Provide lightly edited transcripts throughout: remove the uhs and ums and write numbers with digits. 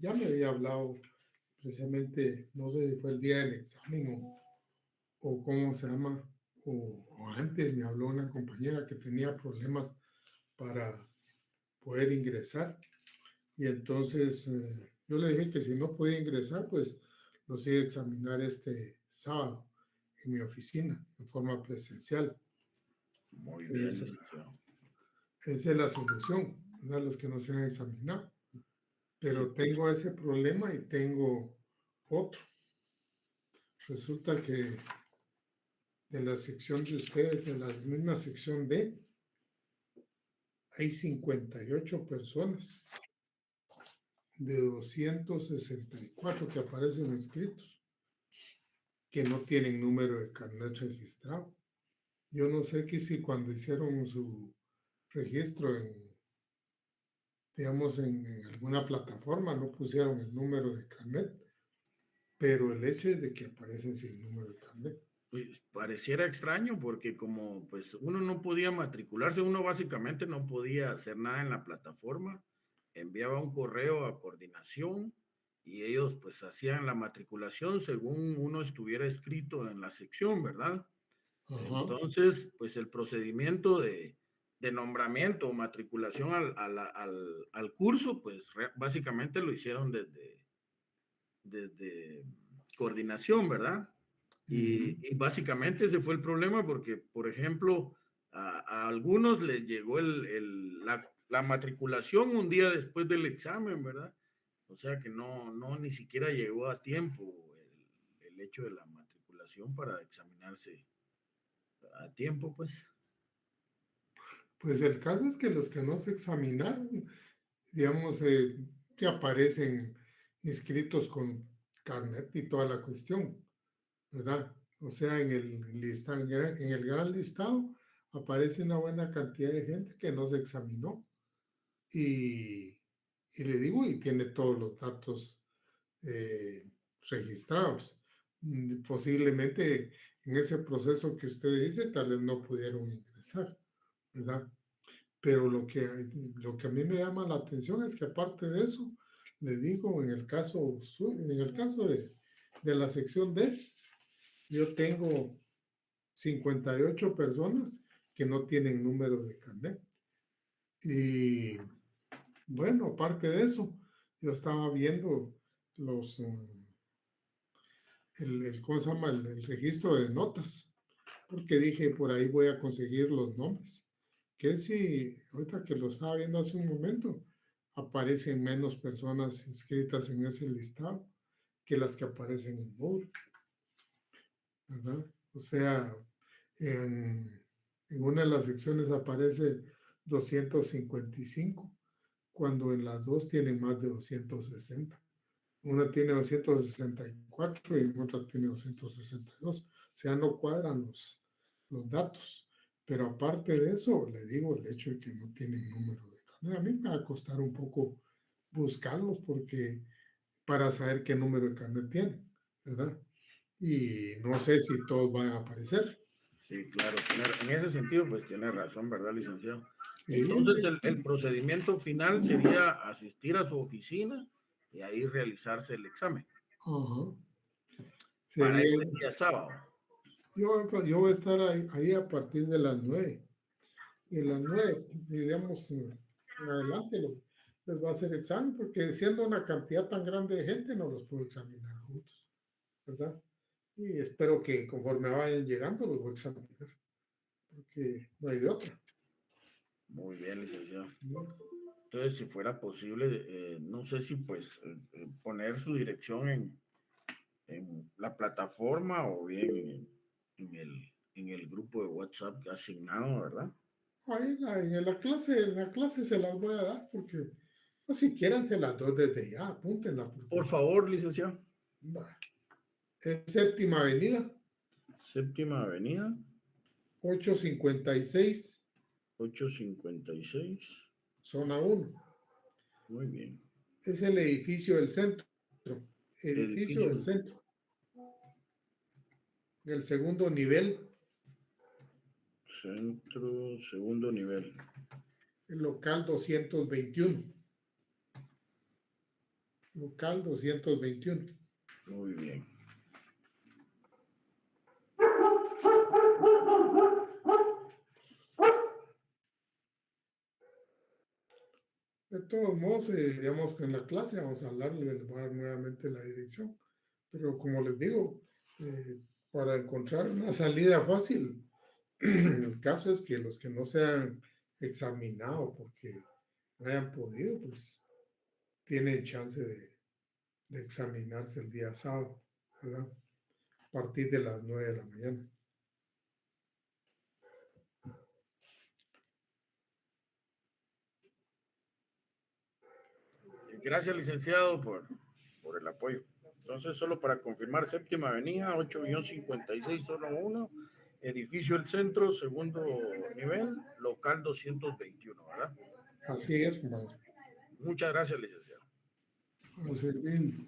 ya me había hablado precisamente, no sé si fue el día del examen o cómo se llama, o antes me habló una compañera que tenía problemas para poder ingresar. Y entonces yo le dije que si no podía ingresar, pues los iba a examinar este sábado en mi oficina en forma presencial. Muy bien, Es, licenciado. esa es la solución, ¿verdad? Los que no se han examinado. Sí, Pero tengo ese problema y tengo otro. Resulta que de la sección de ustedes, de la misma sección D, hay 58 personas de 264 que aparecen inscritos, que no tienen número de carnet registrado. Yo no sé que si cuando hicieron su registro digamos, en alguna plataforma no pusieron el número de carnet, pero el hecho es de que aparecen sin número de carnet. pues, pareciera extraño porque como pues uno no podía matricularse, uno básicamente no podía hacer nada en la plataforma, enviaba un correo a coordinación y ellos pues hacían la matriculación según uno estuviera escrito en la sección, ¿verdad? Ajá. Entonces, pues el procedimiento de nombramiento o matriculación al curso, pues básicamente lo hicieron desde coordinación, ¿verdad? Uh-huh. Y básicamente ese fue el problema porque, por ejemplo, a algunos les llegó la matriculación un día después del examen, ¿verdad? O sea que no ni siquiera llegó a tiempo el hecho de la matriculación para examinarse a tiempo, pues. Pues el caso es que los que no se examinaron, digamos, que aparecen inscritos con carnet y toda la cuestión, ¿verdad? O sea, en el gran listado aparece una buena cantidad de gente que no se examinó y, y le digo, y tiene todos los datos registrados. Posiblemente en ese proceso que usted dice, tal vez no pudieron ingresar, ¿verdad? Pero lo que a mí me llama la atención es que aparte de eso, le digo, en el caso de la sección D, yo tengo 58 personas que no tienen número de carnet. Y bueno, aparte de eso, yo estaba viendo los, ¿cómo se llama? El registro de notas, porque dije, por ahí voy a conseguir los nombres. Que si, ahorita que lo estaba viendo hace un momento, aparecen menos personas inscritas en ese listado que las que aparecen en Google, ¿verdad? O sea, en una de las secciones aparece 255, cuando en las dos tienen más de 260. Una tiene 264 y otra tiene 262. O sea, no cuadran los datos. Pero aparte de eso, le digo, el hecho de que no tienen número de carnet, a mí me va a costar un poco buscarlos porque para saber qué número de carnet tienen, ¿verdad? Y no sé si todos van a aparecer. Sí, claro, en ese sentido, pues tiene razón, ¿verdad, licenciado? Sí, Entonces, el procedimiento final sería asistir a su oficina y ahí realizarse el examen ajá. para Sería, este día sábado. yo voy a estar ahí a partir de las 9. De las 9, digamos, en adelante les va a hacer examen, porque siendo una cantidad tan grande de gente, no los puedo examinar juntos, ¿verdad? Y espero que conforme vayan llegando, los voy a examinar, porque no hay de otra. Muy bien, licenciado. ¿No? Entonces, si fuera posible, no sé si pues poner su dirección en la plataforma o bien en el grupo de WhatsApp asignado, ¿verdad? Ahí en la clase se las voy a dar, porque o si quieren se las doy desde ya, apúntenla, Por porque favor, licenciado. es Séptima Avenida, Séptima Avenida, 856, 856. zona 1. Muy bien. Es el edificio del centro, edificio del Edificio centro, el segundo nivel, Centro, segundo nivel. el local 221. local 221. Muy bien. De todos modos, digamos que en la clase vamos a hablar, les voy a dar nuevamente la dirección. Pero como les digo, para encontrar una salida fácil, el caso es que los que no se han examinado porque no hayan podido, pues tienen chance de examinarse el día sábado, ¿verdad? A partir de las 9 de la mañana. Gracias, licenciado, por el apoyo. Entonces, solo para confirmar, Séptima Avenida, 8-5601, edificio El Centro, segundo nivel, local 221, ¿verdad? Así es, compadre. Muchas gracias, licenciado. Para servir.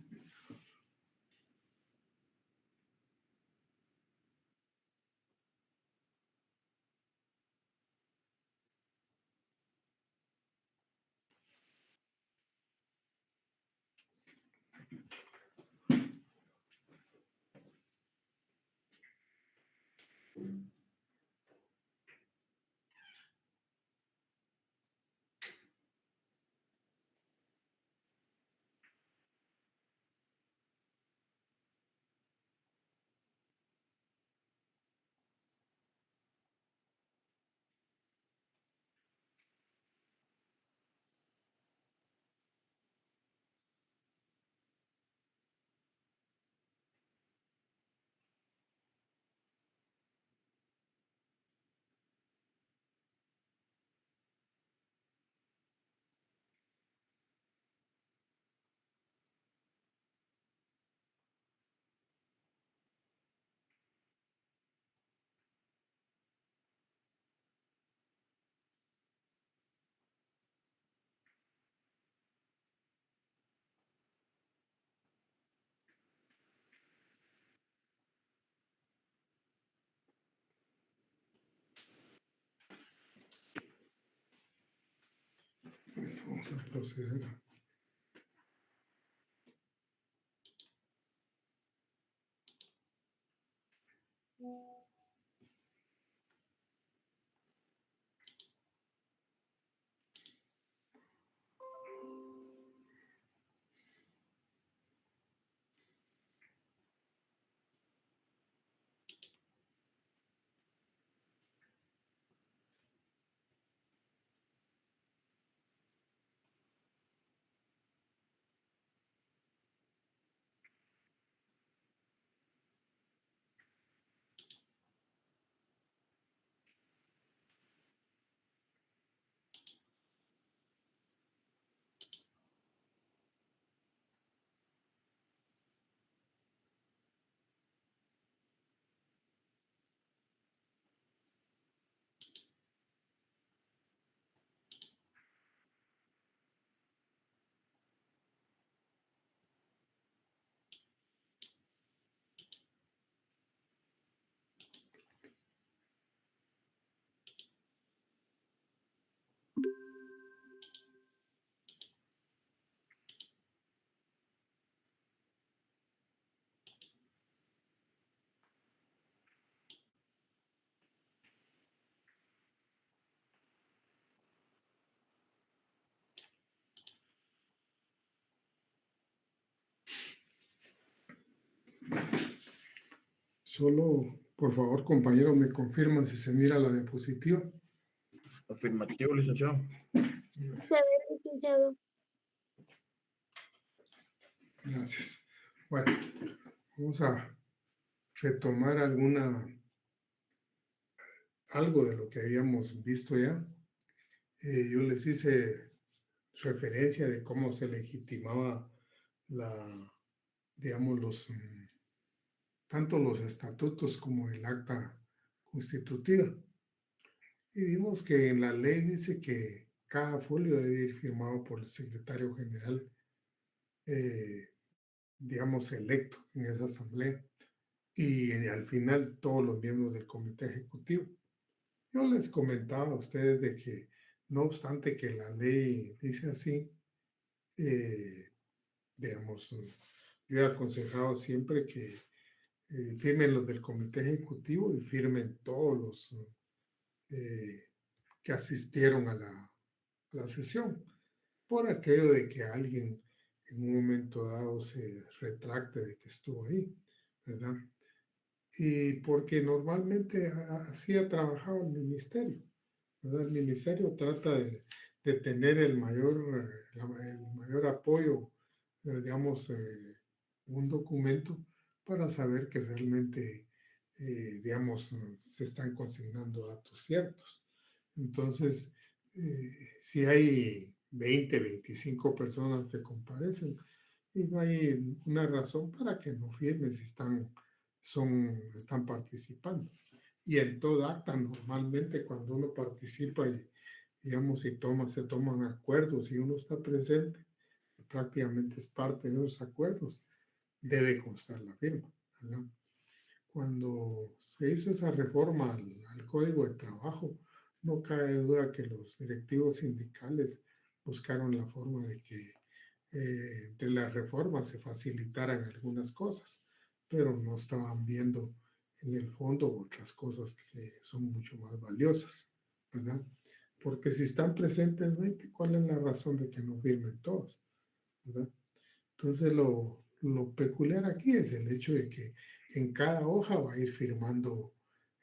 Vamos a proceder. Solo, por favor, compañeros, me confirman si se mira la diapositiva. Afirmativo, licenciado. Se ve, licenciado. Gracias. Bueno, vamos a retomar algo de lo que habíamos visto ya. Yo les hice referencia de cómo se legitimaba digamos, tanto los estatutos como el acta constitutiva. Y vimos que en la ley dice que cada folio debe ir firmado por el secretario general, digamos, electo en esa asamblea. Y al final todos los miembros del comité ejecutivo. Yo les comentaba a ustedes de que no obstante que la ley dice así, digamos, yo he aconsejado siempre que firmen los del comité ejecutivo y firmen todos los que asistieron a la sesión, por aquello de que alguien en un momento dado se retracte de que estuvo ahí, ¿verdad? Y porque normalmente así ha trabajado el ministerio, ¿verdad? El ministerio trata de tener el mayor apoyo, digamos, un documento para saber que realmente, digamos, se están consignando datos ciertos. Entonces, si hay 20, 25 personas que comparecen, y no hay una razón para que no firmen si están participando. Y en todo acta, normalmente cuando uno participa y, digamos, se toman acuerdos y uno está presente, prácticamente es parte de los acuerdos, debe constar la firma, ¿verdad? Cuando se hizo esa reforma al Código de Trabajo, no cabe duda que los directivos sindicales buscaron la forma de que entre las reformas se facilitaran algunas cosas, pero no estaban viendo en el fondo otras cosas que son mucho más valiosas, ¿verdad? Porque si están presentes 20, ¿cuál es la razón de que no firmen todos? ¿Verdad? Entonces, lo peculiar aquí es el hecho de que en cada hoja va a ir firmando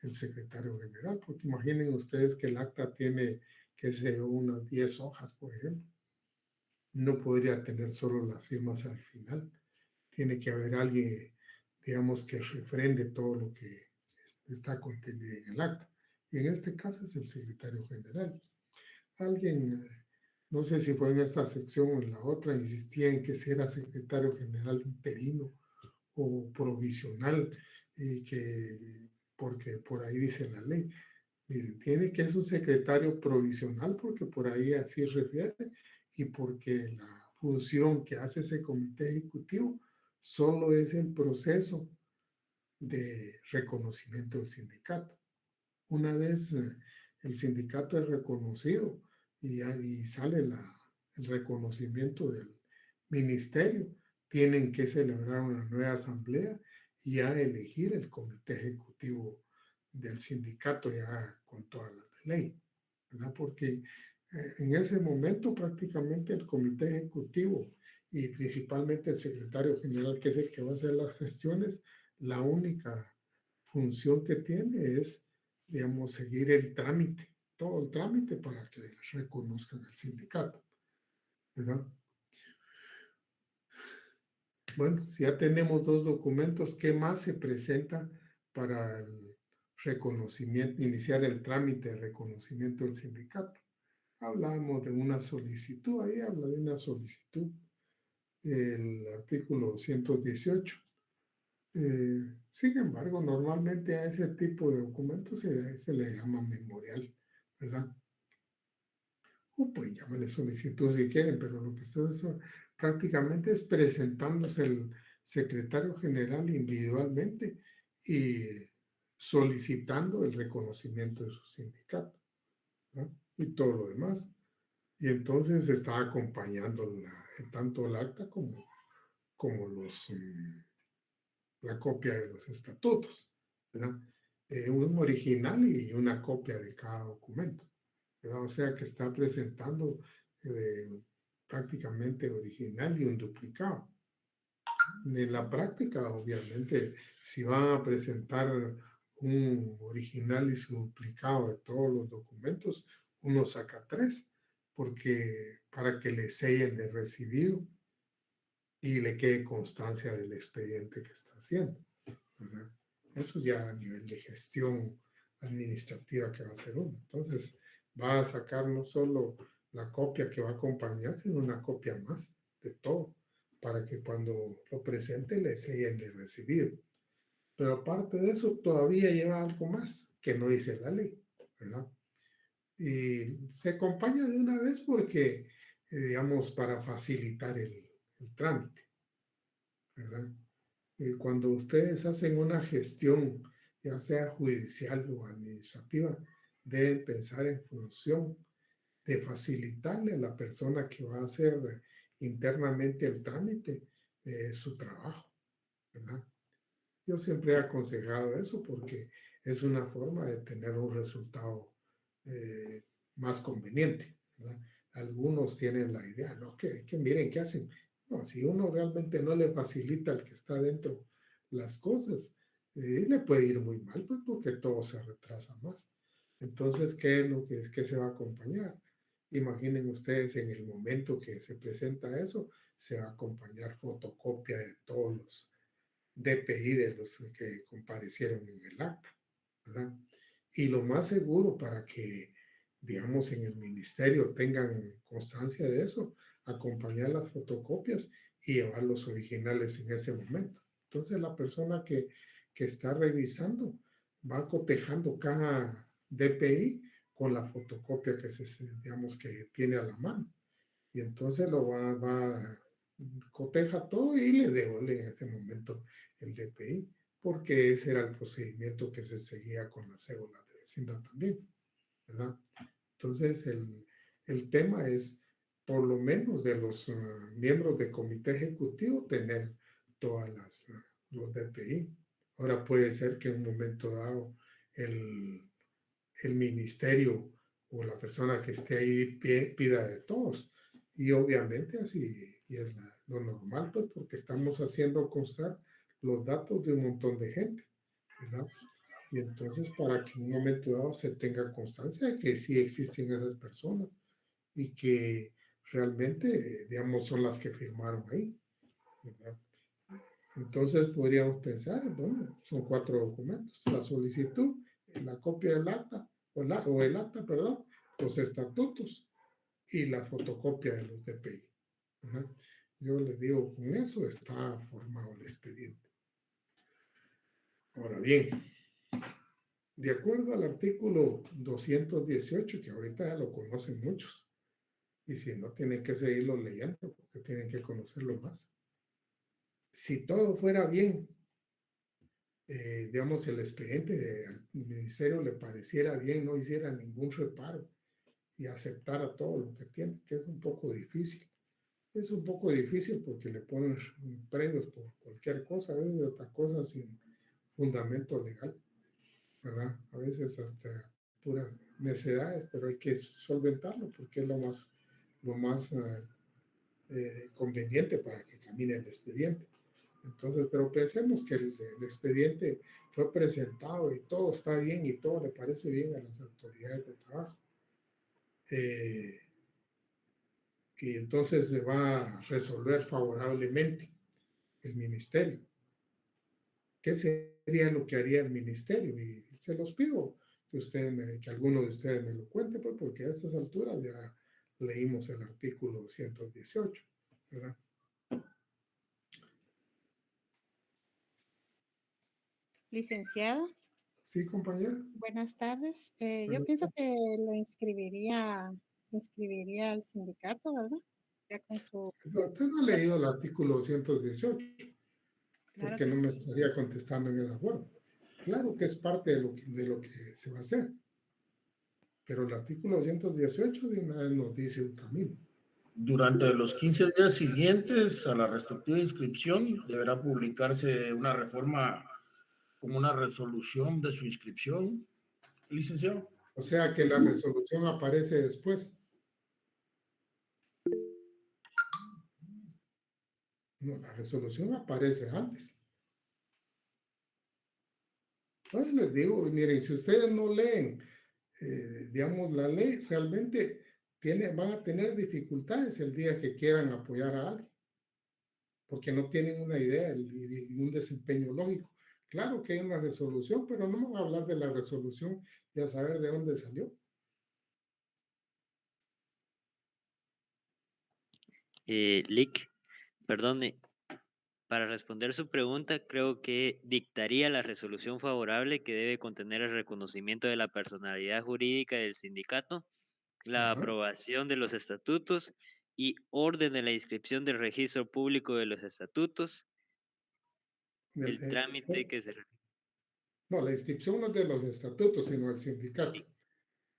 el secretario general, porque imaginen ustedes que el acta tiene, qué sé yo, unas 10 hojas, por ejemplo. No podría tener solo las firmas al final. Tiene que haber alguien, digamos, que refrende todo lo que está contenido en el acta. Y en este caso es el secretario general. Alguien, no sé si fue en esta sección o en la otra, insistía en que si era secretario general interino o provisional, y porque por ahí dice la ley. Miren, tiene que ser un secretario provisional porque por ahí así refiere y porque la función que hace ese comité ejecutivo solo es el proceso de reconocimiento del sindicato. Una vez el sindicato es reconocido y sale el reconocimiento del ministerio, tienen que celebrar una nueva asamblea y ya elegir el comité ejecutivo del sindicato ya con todas las de ley, ¿verdad? Porque en ese momento prácticamente el comité ejecutivo y principalmente el secretario general, que es el que va a hacer las gestiones, la única función que tiene es, digamos, seguir el trámite, todo el trámite para que reconozcan el sindicato, ¿verdad? Bueno, si ya tenemos dos documentos, ¿qué más se presenta para el reconocimiento, iniciar el trámite de reconocimiento del sindicato? Hablamos de una solicitud, ahí habla de una solicitud, el artículo 218. Sin embargo, normalmente a ese tipo de documentos se le llama memorial, ¿verdad? O pues llámale solicitud si quieren, pero lo que está prácticamente es presentándose el secretario general individualmente y solicitando el reconocimiento de su sindicato, ¿no? Y todo lo demás. Y entonces está acompañando tanto el acta como la copia de los estatutos, ¿verdad? Un original y una copia de cada documento, ¿verdad? O sea que está presentando prácticamente original y un duplicado. En la práctica, obviamente, si van a presentar un original y su duplicado de todos los documentos, uno saca 3, porque para que le sellen de recibido y le quede constancia del expediente que está haciendo, ¿verdad? Eso ya a nivel de gestión administrativa que va a hacer uno. Entonces, va a sacar no solo la copia que va a acompañar, sino una copia más de todo, para que cuando lo presente le sellen de recibido. Pero aparte de eso, todavía lleva algo más que no dice la ley, ¿verdad? Y se acompaña de una vez porque, digamos, para facilitar el trámite, ¿verdad? Cuando ustedes hacen una gestión, ya sea judicial o administrativa, deben pensar en función de facilitarle a la persona que va a ser internamente el trámite de su trabajo, ¿verdad? Yo siempre he aconsejado eso porque es una forma de tener un resultado eh, más conveniente, ¿verdad? Algunos tienen la idea, ¿no? Que miren qué hacen. No, si uno realmente no le facilita al que está dentro las cosas, le puede ir muy mal, pues porque todo se retrasa más. Entonces, ¿qué es lo que, es que se va a acompañar? Imaginen ustedes en el momento que se presenta eso, se va a acompañar fotocopia de todos los DPI de los que comparecieron en el acta, ¿verdad? Y lo más seguro para que, digamos, en el ministerio tengan constancia de eso, acompañar las fotocopias y llevar los originales en ese momento. Entonces la persona que está revisando va cotejando cada DPI con la fotocopia que digamos, que tiene a la mano. Y entonces va coteja todo y le devuelve en este momento el DPI, porque ese era el procedimiento que se seguía con la cédula de vecindad también, ¿verdad? Entonces, el tema es, por lo menos de los miembros del comité ejecutivo, tener todas los DPI. Ahora puede ser que en un momento dado el ministerio o la persona que esté ahí pida de todos. Y obviamente así y es lo normal, pues porque estamos haciendo constar los datos de un montón de gente, ¿verdad? Y entonces para que en un momento dado se tenga constancia de que sí existen esas personas y que realmente, digamos, son las que firmaron ahí, ¿verdad? Entonces podríamos pensar, bueno, son 4 documentos, la solicitud, la copia del acta, o el acta, perdón, los estatutos y la fotocopia de los DPI. ¿Verdad? Yo les digo, con eso está formado el expediente. Ahora bien, de acuerdo al artículo 218, que ahorita ya lo conocen muchos, y si no, tienen que seguirlo leyendo, porque tienen que conocerlo más. Si todo fuera bien, digamos, el expediente al ministerio le pareciera bien, no hiciera ningún reparo y aceptara todo lo que tiene, que es un poco difícil. Es un poco difícil porque le ponen premios por cualquier cosa, a veces hasta cosas sin fundamento legal, ¿verdad? A veces hasta puras necedades, pero hay que solventarlo porque es lo más conveniente para que camine el expediente. Entonces, pero pensemos que el expediente fue presentado y todo está bien y todo le parece bien a las autoridades de trabajo. Y entonces se va a resolver favorablemente el ministerio. ¿Qué sería lo que haría el ministerio? Y se los pido que alguno de ustedes me lo cuente, pues, porque a estas alturas ya leímos el artículo 118, ¿verdad? Licenciado, Sí, compañera. buenas tardes. Yo Bueno, pienso que lo inscribiría al sindicato, ¿verdad? Ya con su, usted no ha leído el artículo 218, claro porque que no me sí. estaría contestando en esa forma. Claro que es parte de lo que se va a hacer, pero el artículo 218 de una vez nos dice un camino. Durante los 15 días siguientes a la respectiva inscripción deberá publicarse una reforma como una resolución de su inscripción, licenciado. O sea que la resolución aparece después. No, la resolución aparece antes. Entonces les digo, miren, si ustedes no leen, digamos, la ley, realmente van a tener dificultades el día que quieran apoyar a alguien, porque no tienen una idea y un desempeño lógico. Claro que hay una resolución, pero no vamos a hablar de la resolución y a saber de dónde salió. Lick, perdone, para responder su pregunta, creo que dictaría la resolución favorable que debe contener el reconocimiento de la personalidad jurídica del sindicato, la Ajá. aprobación de los estatutos y orden de la inscripción del registro público de los estatutos, El- el trámite que se... no, la inscripción no es de los estatutos, sino el sindicato.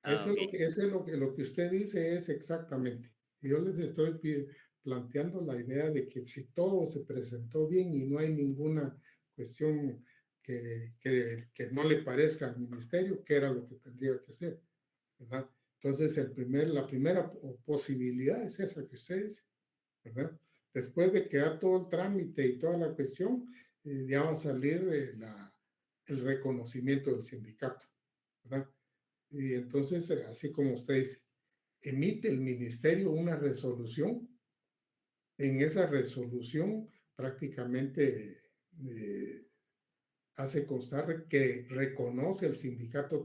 Ah, Eso es ok. lo que, eso es lo que usted dice es exactamente. Yo les estoy planteando la idea de que si todo se presentó bien y no hay ninguna cuestión que no le parezca al ministerio, ¿qué era lo que tendría que hacer? ¿Verdad? Entonces, la primera posibilidad es esa que usted dice, ¿verdad? Después de que da todo el trámite y toda la cuestión, ya va a salir el reconocimiento del sindicato, ¿verdad? Y entonces, así como usted dice, emite el ministerio una resolución. En esa resolución prácticamente hace constar que reconoce el sindicato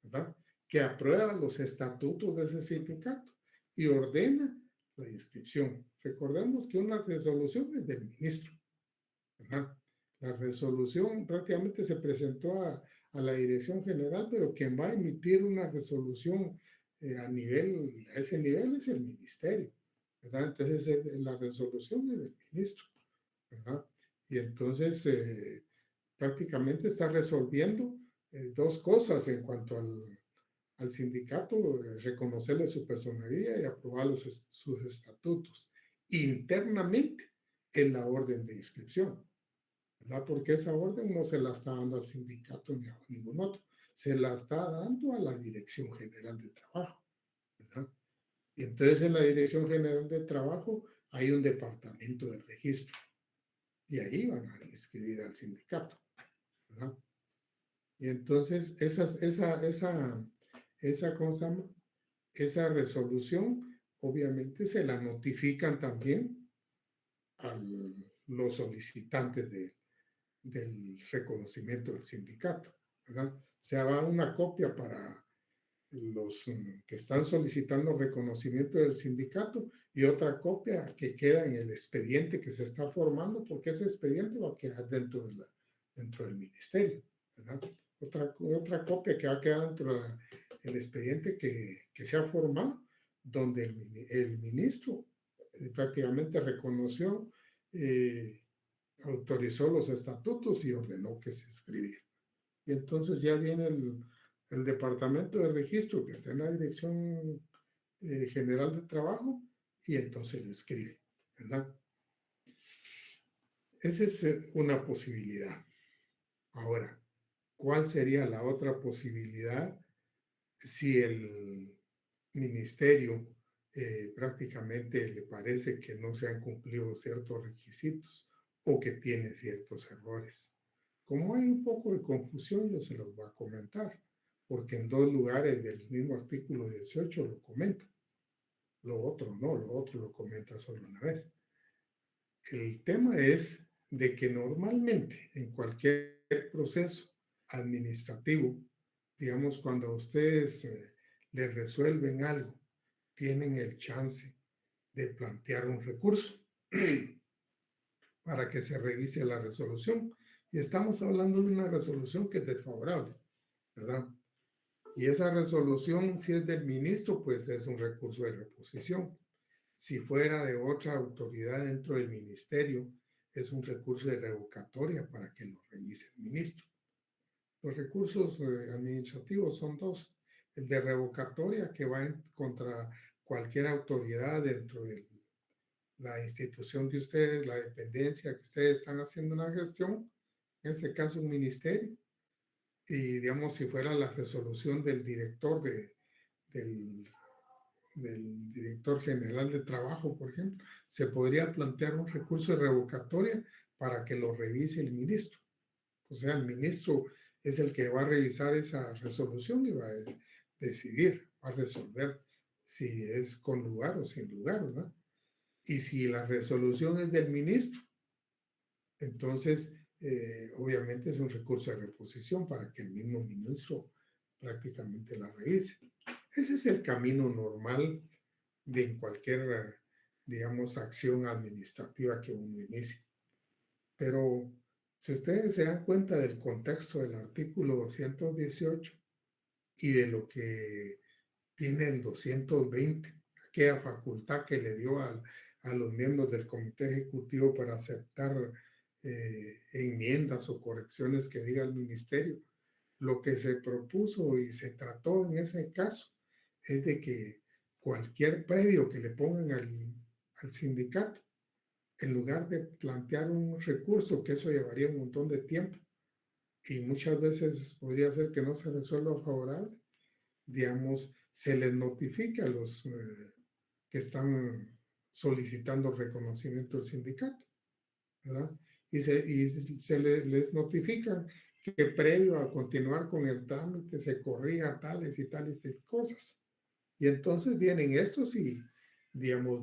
¿verdad? Que aprueba los estatutos de ese sindicato y ordena la inscripción. Recordemos que una resolución es del ministro, ¿verdad? La resolución prácticamente se presentó a la dirección general, pero quien va a emitir una resolución a ese nivel es el ministerio, ¿verdad? Entonces la resolución es del ministro, ¿verdad? Y entonces prácticamente está resolviendo dos cosas en cuanto al sindicato, reconocerle su personería y aprobar sus estatutos. Internamente en la orden de inscripción, ¿verdad? Porque esa orden no se la está dando al sindicato ni a ningún otro, se la está dando a la Dirección General de Trabajo, ¿verdad? Y entonces en la Dirección General de Trabajo hay un departamento de registro y ahí van a inscribir al sindicato, ¿verdad? Y entonces ¿cómo se llama? Esa resolución obviamente se la notifican también a los solicitantes del reconocimiento del sindicato, ¿verdad? O sea, va una copia para los que están solicitando reconocimiento del sindicato y otra copia que queda en el expediente que se está formando, porque ese expediente va a quedar dentro del ministerio, ¿verdad? Otra copia que va a quedar dentro del expediente que se ha formado, donde el ministro prácticamente reconoció, autorizó los estatutos y ordenó que se escribiera. Y entonces ya viene el departamento de registro que está en la Dirección General de Trabajo y entonces le escribe, ¿verdad? Esa es una posibilidad. Ahora, ¿cuál sería la otra posibilidad si el ministerio prácticamente le parece que no se han cumplido ciertos requisitos o que tiene ciertos errores? Como hay un poco de confusión, yo se los voy a comentar, porque en dos lugares del mismo artículo 18 lo comenta. Lo otro no, lo otro lo comenta solo una vez. El tema es de que normalmente en cualquier proceso administrativo, digamos, cuando ustedes le resuelven algo, tienen el chance de plantear un recurso para que se revise la resolución. Y estamos hablando de una resolución que es desfavorable, ¿verdad? Y esa resolución, si es del ministro, pues es un recurso de reposición. Si fuera de otra autoridad dentro del ministerio, es un recurso de revocatoria para que lo revise el ministro. Los recursos administrativos son dos. El de revocatoria, que va contra cualquier autoridad dentro de la institución de ustedes, la dependencia que ustedes están haciendo una gestión, en este caso un ministerio, y digamos si fuera la resolución del director del director general de trabajo, por ejemplo, se podría plantear un recurso de revocatoria para que lo revise el ministro. O sea, el ministro es el que va a revisar esa resolución y va a decidir, va a resolver si es con lugar o sin lugar, ¿verdad? Y si la resolución es del ministro, entonces obviamente es un recurso de reposición para que el mismo ministro prácticamente la revise. Ese es el camino normal de cualquier, digamos, acción administrativa que uno inicie. Pero si ustedes se dan cuenta del contexto del artículo 218 y de lo que tiene el 220, aquella facultad que le dio a los miembros del comité ejecutivo para aceptar enmiendas o correcciones que diga el ministerio, lo que se propuso y se trató en ese caso es de que cualquier previo que le pongan al sindicato, en lugar de plantear un recurso, que eso llevaría un montón de tiempo y muchas veces podría ser que no se resuelva favorable, digamos, se les notifica a los que están solicitando reconocimiento del sindicato, ¿verdad? Les notifican que previo a continuar con el trámite se corrijan tales y tales cosas. Y entonces vienen estos y, digamos,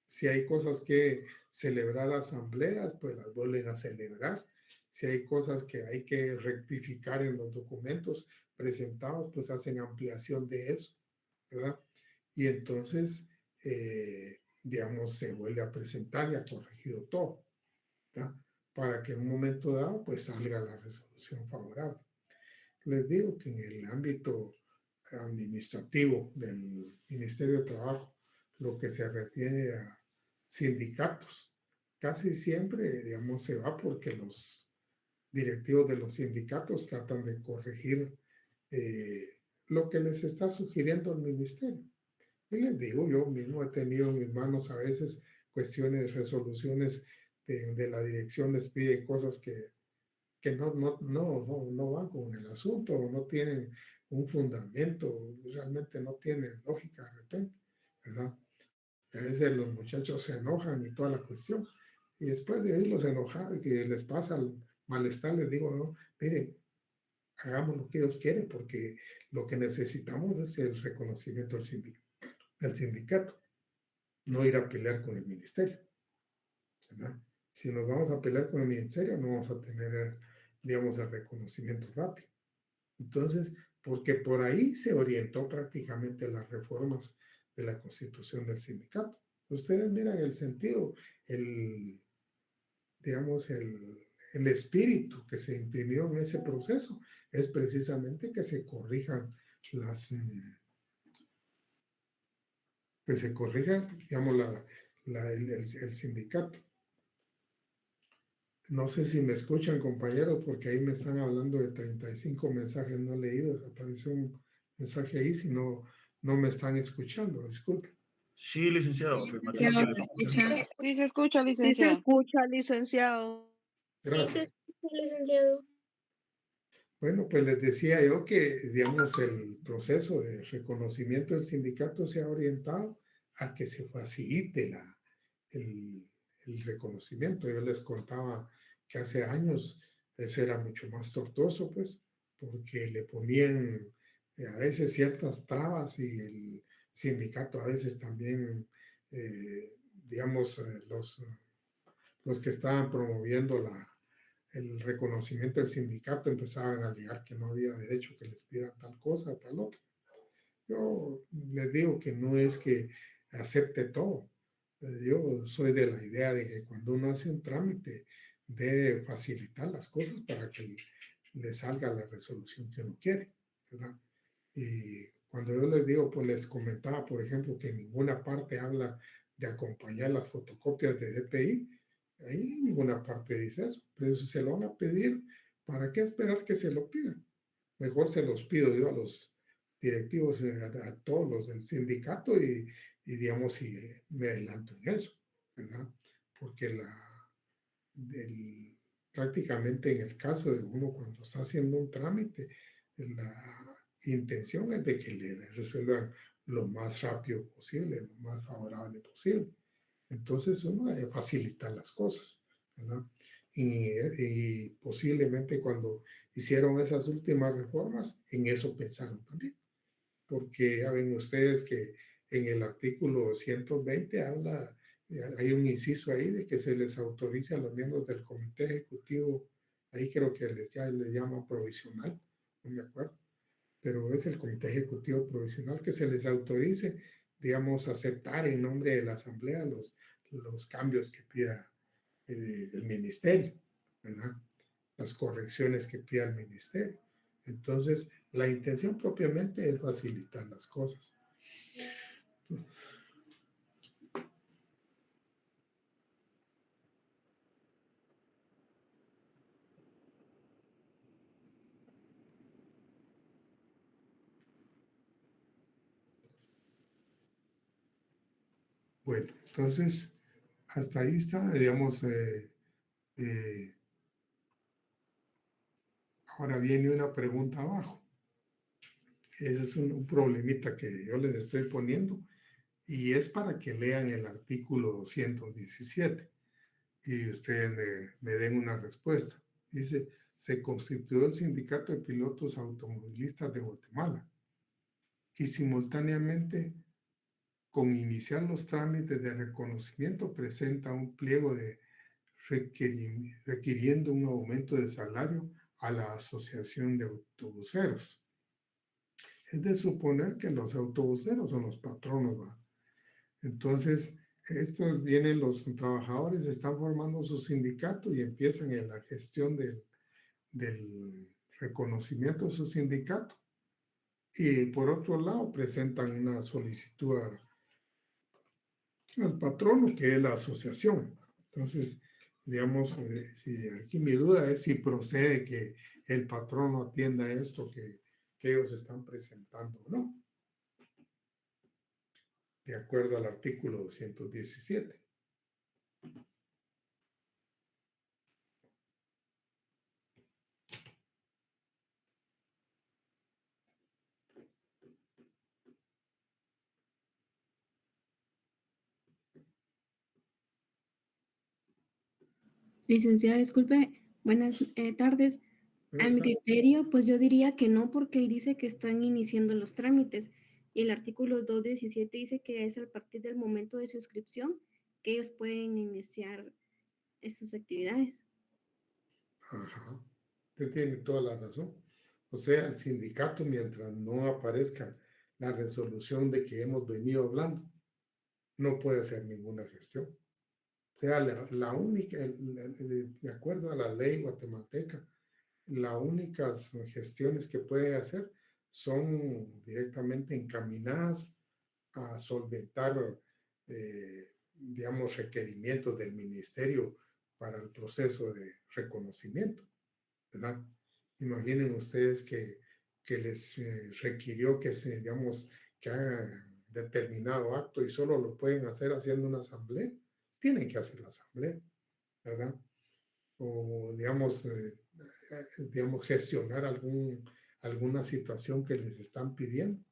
si hay cosas que celebrar asambleas, pues las vuelven a celebrar. Si hay cosas que hay que rectificar en los documentos presentados, pues hacen ampliación de eso, ¿verdad? Y entonces, digamos, se vuelve a presentar y ha corregido todo, ¿verdad? Para que en un momento dado, pues salga la resolución favorable. Les digo que en el ámbito administrativo del Ministerio de Trabajo, lo que se refiere a sindicatos, casi siempre, digamos, se va porque los directivos de los sindicatos tratan de corregir lo que les está sugiriendo el ministerio. Y les digo, yo mismo he tenido en mis manos a veces cuestiones, resoluciones de la dirección les pide cosas que no van con el asunto, o no tienen un fundamento, realmente no tienen lógica de repente, ¿verdad? A veces los muchachos se enojan y toda la cuestión, y después de oírlos enojar y que les pasa el malestar, les digo, no, miren, hagamos lo que ellos quieren, porque lo que necesitamos es el reconocimiento del sindicato, no ir a pelear con el ministerio, ¿verdad? Si nos vamos a pelear con el ministerio, no vamos a tener, digamos, el reconocimiento rápido. Entonces, porque por ahí se orientó prácticamente las reformas de la constitución del sindicato. Ustedes miran el sentido, digamos, el espíritu que se imprimió en ese proceso es precisamente que se corrijan digamos, el sindicato. No sé si me escuchan, compañeros, porque ahí me están hablando de 35 mensajes no leídos. Apareció un mensaje ahí, si no, no me están escuchando, disculpe. Sí, licenciado, afirmativo, sí Licenciado, le se escuchamos. escucha. Sí se escucha, Sí se licenciado. escucha, licenciado. Sí, se Gracias. escucha, licenciado. Bueno, pues les decía yo que, digamos, el proceso de reconocimiento del sindicato se ha orientado a que se facilite el reconocimiento. Yo les contaba que hace años eso era mucho más tortuoso, pues, porque le ponían a veces ciertas trabas y el sindicato a veces también, digamos, los que estaban promoviendo el reconocimiento del sindicato empezaban a alegar que no había derecho que les pidan tal cosa, tal otra. Yo les digo que no es que acepte todo. Yo soy de la idea de que cuando uno hace un trámite debe facilitar las cosas para que le salga la resolución que uno quiere, ¿verdad? Y cuando yo les digo, pues les comentaba, por ejemplo, que en ninguna parte habla de acompañar las fotocopias de DPI. Ahí en ninguna parte dice eso. Pero si se lo van a pedir, ¿para qué esperar que se lo pidan? Mejor se los pido yo a los directivos, a todos los del sindicato y digamos, si me adelanto en eso, ¿verdad? Porque prácticamente en el caso de uno cuando está haciendo un trámite, la intención es de que le resuelvan lo más rápido posible, lo más favorable posible. Entonces uno debe facilitar las cosas, ¿verdad? Y posiblemente cuando hicieron esas últimas reformas, en eso pensaron también. Porque ya ven ustedes que en el artículo 120 habla, hay un inciso ahí de que se les autorice a los miembros del comité ejecutivo, ahí creo que les llama provisional, no me acuerdo, pero es el comité ejecutivo provisional que se les autorice, digamos, aceptar en nombre de la asamblea los cambios que pida el ministerio, ¿verdad? Las correcciones que pida el ministerio. Entonces, la intención propiamente es facilitar las cosas. Bueno, entonces, hasta ahí está, digamos, ahora viene una pregunta abajo. Ese es un problemita que yo les estoy poniendo y es para que lean el artículo 217 y ustedes me den una respuesta. Dice, se constituyó el Sindicato de Pilotos Automovilistas de Guatemala y simultáneamente con iniciar los trámites de reconocimiento presenta un pliego de requiriendo un aumento de salario a la Asociación de Autobuseros. Es de suponer que los autobuseros son los patronos, ¿va? Entonces, estos vienen los trabajadores, están formando su sindicato y empiezan en la gestión del reconocimiento de su sindicato. Y por otro lado, presentan una solicitud al patrono, que es la asociación. Entonces, digamos, si aquí mi duda es si procede que el patrono atienda esto que ellos están presentando o no, de acuerdo al artículo 217. Licenciada, disculpe, buenas tardes. A mi criterio, pues yo diría que no, porque ahí dice que están iniciando los trámites y el artículo 217 dice que es a partir del momento de su inscripción que ellos pueden iniciar sus actividades. Ajá, usted tiene toda la razón. O sea, el sindicato, mientras no aparezca la resolución de que hemos venido hablando, no puede hacer ninguna gestión. O sea, la única, de acuerdo a la ley guatemalteca, las únicas gestiones que puede hacer son directamente encaminadas a solventar, digamos, requerimientos del ministerio para el proceso de reconocimiento, ¿verdad? Imaginen ustedes que les requirió que se, digamos, que haga determinado acto y solo lo pueden hacer haciendo una asamblea. Tienen que hacer la asamblea, ¿verdad? O, digamos gestionar alguna situación que les están pidiendo.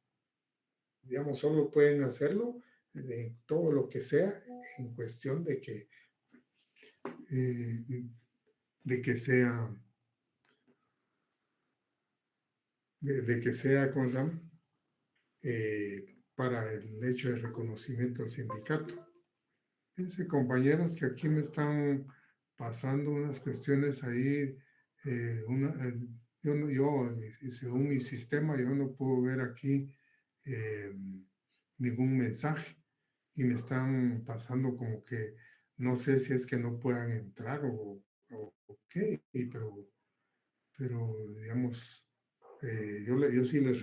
Digamos, solo pueden hacerlo de todo lo que sea en cuestión de que sea, ¿cómo se llama? Para el hecho de reconocimiento del sindicato. Fíjense, compañeros, que aquí me están pasando unas cuestiones ahí. Según mi sistema, yo no puedo ver aquí ningún mensaje y me están pasando como que no sé si es que no puedan entrar o qué, pero digamos, yo sí les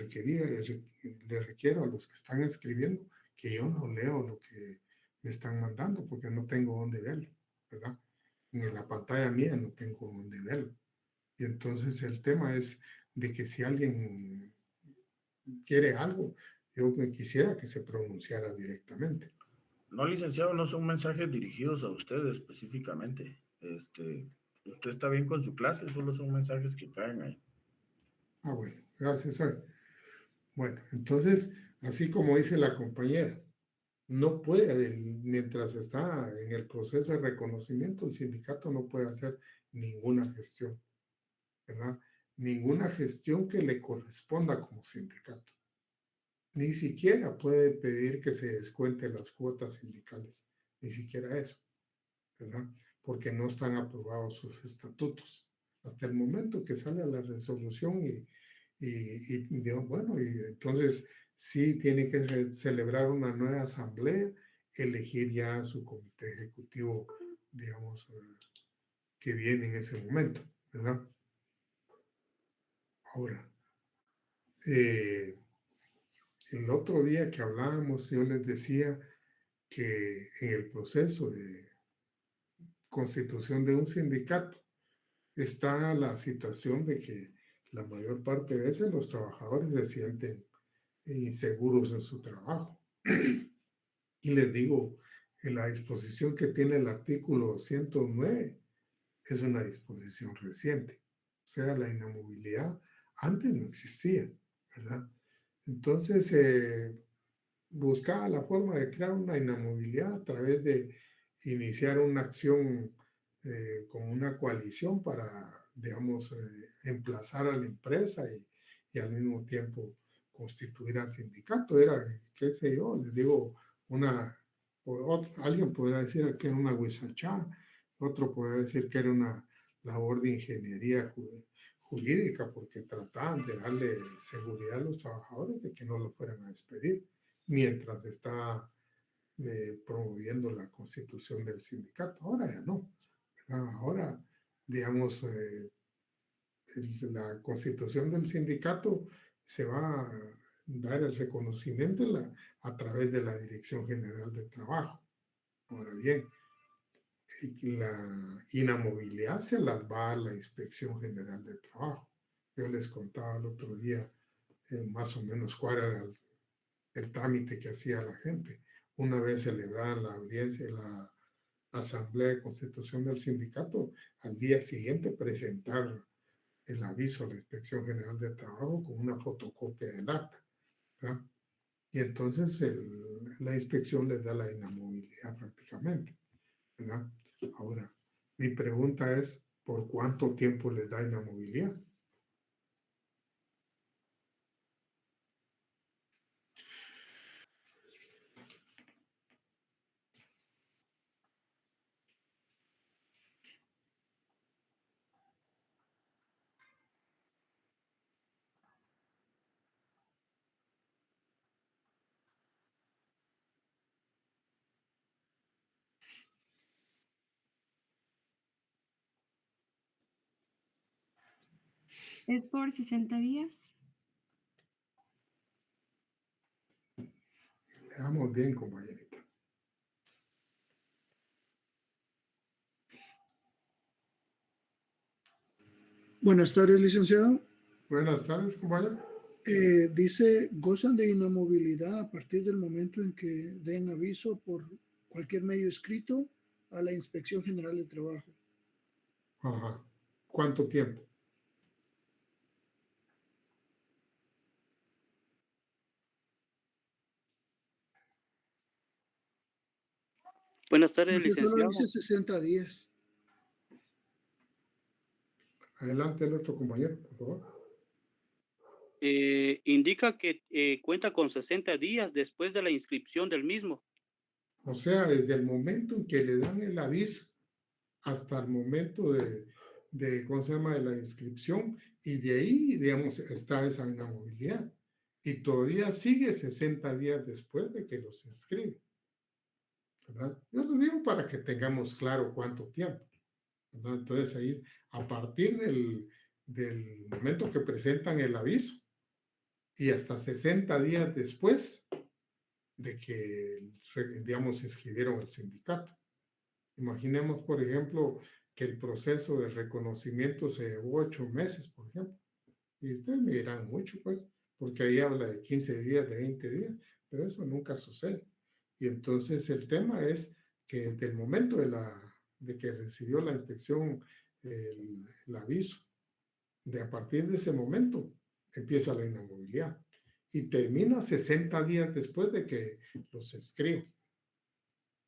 requiero a los que están escribiendo que yo no leo lo que me están mandando porque no tengo dónde verlo, ¿verdad? En la pantalla mía no tengo dónde verlo. Y entonces el tema es de que si alguien quiere algo, yo quisiera que se pronunciara directamente. No, licenciado, no son mensajes dirigidos a usted específicamente. Usted está bien con su clase, solo son mensajes que caen ahí. Ah, bueno, gracias. Bueno, entonces, así como dice la compañera, no puede, mientras está en el proceso de reconocimiento, el sindicato no puede hacer ninguna gestión, ¿verdad? Ninguna gestión que le corresponda como sindicato. Ni siquiera puede pedir que se descuenten las cuotas sindicales, ni siquiera eso, ¿verdad? Porque no están aprobados sus estatutos. Hasta el momento que sale la resolución bueno, y entonces sí tiene que celebrar una nueva asamblea, elegir ya su comité ejecutivo, digamos, que viene en ese momento, ¿verdad? Ahora, el otro día que hablábamos, yo les decía que en el proceso de constitución de un sindicato está la situación de que la mayor parte de veces los trabajadores se sienten inseguros en su trabajo. Y les digo la disposición que tiene el artículo 109 es una disposición reciente. O sea, la inamovilidad antes no existía, ¿verdad? Entonces, buscaba la forma de crear una inamovilidad a través de iniciar una acción con una coalición para, digamos, emplazar a la empresa y al mismo tiempo constituir al sindicato. Era, qué sé yo, les digo, alguien podría decir que era una huizachá, otro podría decir que era una labor de ingeniería jurídica porque trataban de darle seguridad a los trabajadores de que no lo fueran a despedir mientras está promoviendo la constitución del sindicato. Ahora ya no. Ahora, digamos, la constitución del sindicato se va a dar el reconocimiento a través de la Dirección General de Trabajo. Ahora bien, la inamovilidad se las va a la Inspección General de Trabajo. Yo les contaba el otro día más o menos cuál era el trámite que hacía la gente. Una vez celebrada la audiencia, la asamblea de constitución del sindicato, al día siguiente presentar el aviso a la Inspección General de Trabajo con una fotocopia del acta, ¿verdad? Y entonces la inspección les da la inamovilidad prácticamente, ¿verdad? Ahora, mi pregunta es, ¿por cuánto tiempo les da inamovilidad? ¿Es por 60 días? Veamos bien, compañerita. Buenas tardes, licenciado. Buenas tardes, compañero. Dice, gozan de inamovilidad a partir del momento en que den aviso por cualquier medio escrito a la Inspección General de Trabajo. Ajá. ¿Cuánto tiempo? Buenas tardes, Dice, solo licenciado. dice 60 días. Adelante el otro compañero, por favor. Indica que cuenta con 60 días después de la inscripción del mismo. O sea, desde el momento en que le dan el aviso hasta el momento ¿cómo se llama?, de la inscripción, y de ahí, digamos, está esa inamovilidad. Y todavía sigue 60 días después de que los inscribe, ¿verdad? Yo lo digo para que tengamos claro cuánto tiempo, ¿verdad? Entonces ahí, a partir del momento que presentan el aviso y hasta 60 días después de que, digamos, se inscribieron al sindicato. Imaginemos, por ejemplo, que el proceso de reconocimiento se llevó 8 meses, por ejemplo. Y ustedes me dirán mucho, pues, porque ahí habla de 15 días, de 20 días, pero eso nunca sucede. Y entonces el tema es que desde el momento de que recibió la inspección el aviso, a partir de ese momento empieza la inamovilidad y termina 60 días después de que los escribo.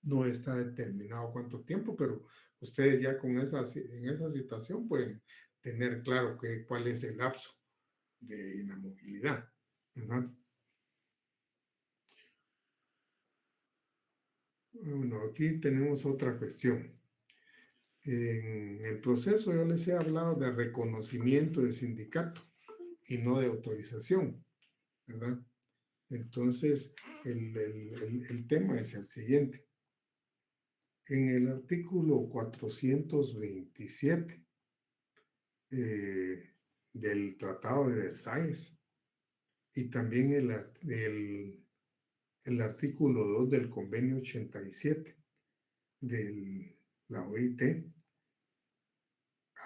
No está determinado cuánto tiempo, pero ustedes ya en esa situación pueden tener claro cuál es el lapso de inamovilidad, ¿verdad? Bueno, aquí tenemos otra cuestión. En el proceso yo les he hablado de reconocimiento de sindicato y no de autorización, ¿verdad? Entonces, el tema es el siguiente. En el artículo 427 del Tratado de Versalles y también el artículo 2 del Convenio 87 de la OIT,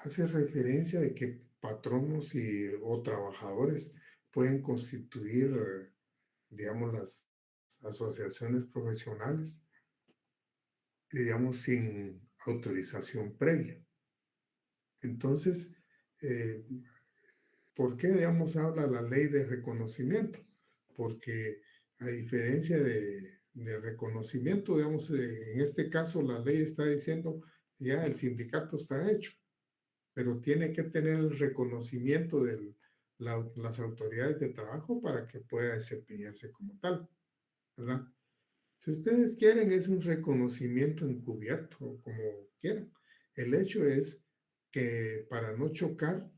hace referencia de que patronos o trabajadores pueden constituir, digamos, las asociaciones profesionales digamos, sin autorización previa. Entonces, ¿por qué, digamos, habla la ley de reconocimiento? Porque a diferencia de reconocimiento, digamos, en este caso la ley está diciendo ya el sindicato está hecho, pero tiene que tener el reconocimiento de las autoridades de trabajo para que pueda desempeñarse como tal, ¿verdad? Si ustedes quieren, es un reconocimiento encubierto, como quieran. El hecho es que para no chocar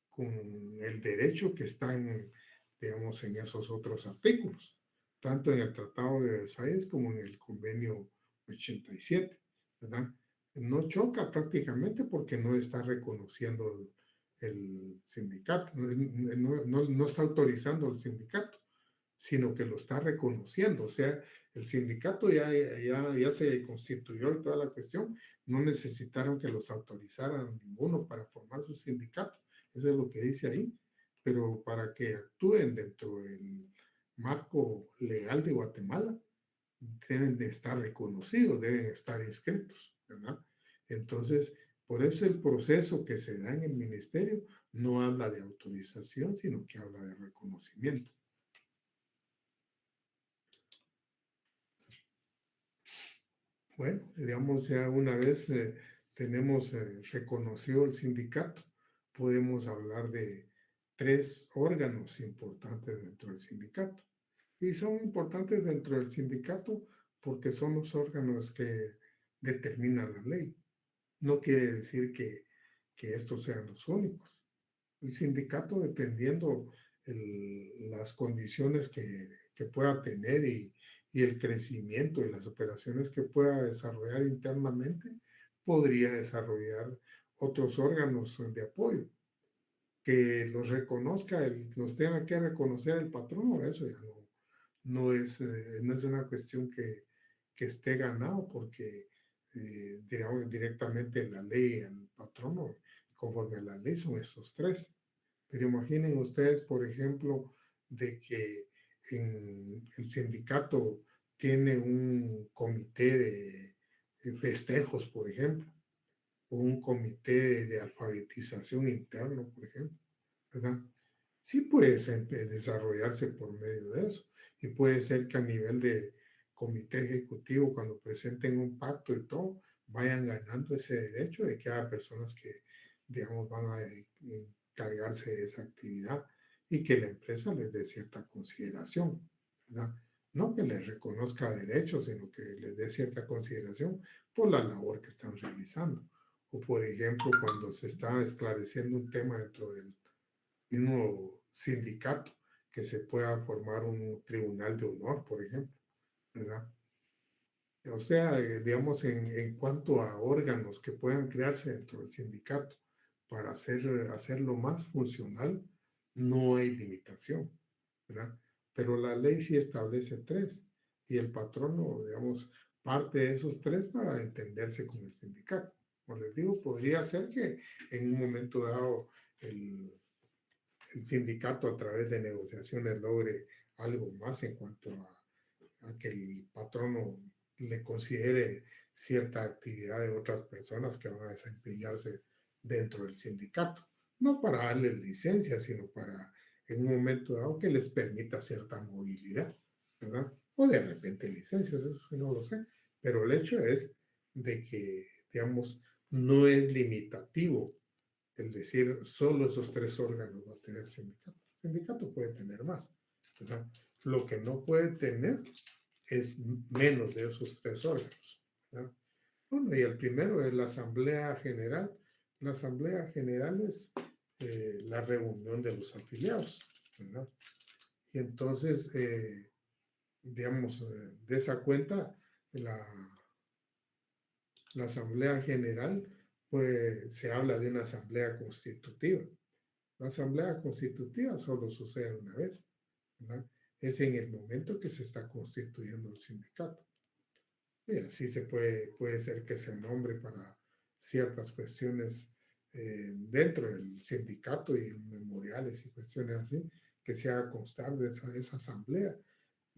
con el derecho que está en, digamos, en esos otros artículos, tanto en el Tratado de Versalles como en el Convenio 87, ¿verdad? No choca prácticamente porque no está reconociendo el sindicato, no está autorizando el sindicato, sino que lo está reconociendo. O sea, el sindicato ya se constituyó y toda la cuestión, no necesitaron que los autorizaran ninguno para formar su sindicato. Eso es lo que dice ahí. Pero para que actúen dentro del marco legal de Guatemala, deben de estar reconocidos, deben estar inscritos, ¿verdad? Entonces, por eso el proceso que se da en el ministerio no habla de autorización, sino que habla de reconocimiento. Bueno, digamos, ya una vez tenemos reconocido el sindicato, podemos hablar de 3 órganos importantes dentro del sindicato. Y son importantes dentro del sindicato porque son los órganos que determinan la ley. No quiere decir que estos sean los únicos. El sindicato, dependiendo las condiciones que pueda tener y el crecimiento y las operaciones que pueda desarrollar internamente, podría desarrollar otros órganos de apoyo. Que los reconozca, los tenga que reconocer el patrono, eso ya no es una cuestión que esté ganado porque digamos, directamente en la ley, el patrono, conforme a la ley, son estos 3. Pero imaginen ustedes, por ejemplo, de que el sindicato tiene un comité de festejos, por ejemplo, o un comité de alfabetización interno, por ejemplo, ¿verdad? Sí puede desarrollarse por medio de eso. Y puede ser que a nivel de comité ejecutivo, cuando presenten un pacto y todo, vayan ganando ese derecho de que haya personas que, digamos, van a encargarse de esa actividad y que la empresa les dé cierta consideración, ¿verdad? No que les reconozca derechos, sino que les dé cierta consideración por la labor que están realizando. O, por ejemplo, cuando se está esclareciendo un tema dentro del mismo sindicato, que se pueda formar un tribunal de honor, por ejemplo, ¿verdad? O sea, digamos, en cuanto a órganos que puedan crearse dentro del sindicato para hacerlo más funcional, no hay limitación, ¿verdad? Pero la ley sí establece 3 y el patrono, digamos, parte de esos 3 para entenderse con el sindicato. Como les digo, podría ser que en un momento dado el sindicato a través de negociaciones logre algo más en cuanto a que el patrono le considere cierta actividad de otras personas que van a desempeñarse dentro del sindicato. No para darles licencia, sino para en un momento dado que les permita cierta movilidad, ¿verdad? O de repente licencias, eso no lo sé. Pero el hecho es de que, digamos, no es limitativo el decir solo esos 3 órganos va a tener el sindicato. El sindicato puede tener más, ¿verdad? Lo que no puede tener es menos de esos 3 órganos, ¿verdad? Bueno, y el primero es la Asamblea General. La Asamblea General es la reunión de los afiliados, ¿verdad? Y entonces, digamos, de esa cuenta, la Asamblea General, pues se habla de una asamblea constitutiva. La asamblea constitutiva solo sucede una vez, ¿verdad? Es en el momento que se está constituyendo el sindicato. Y así puede ser que se nombre para ciertas cuestiones dentro del sindicato y en memoriales y cuestiones así, que se haga constar de esa asamblea.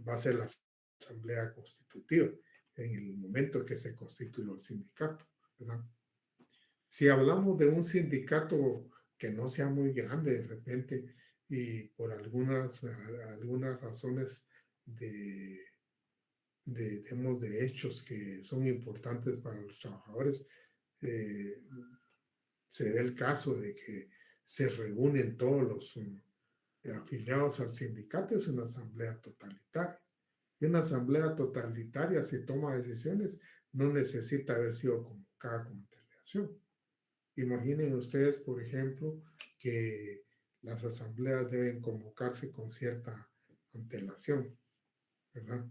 Va a ser la asamblea constitutiva. en el momento que se constituyó el sindicato, ¿verdad? Si hablamos de un sindicato que no sea muy grande de repente y por algunas razones digamos, de hechos que son importantes para los trabajadores, se da el caso de que se reúnen todos los afiliados al sindicato, es una asamblea totalitaria. Y una asamblea totalitaria, si toma decisiones, no necesita haber sido convocada con antelación. Imaginen ustedes, por ejemplo, que las asambleas deben convocarse con cierta antelación, ¿verdad?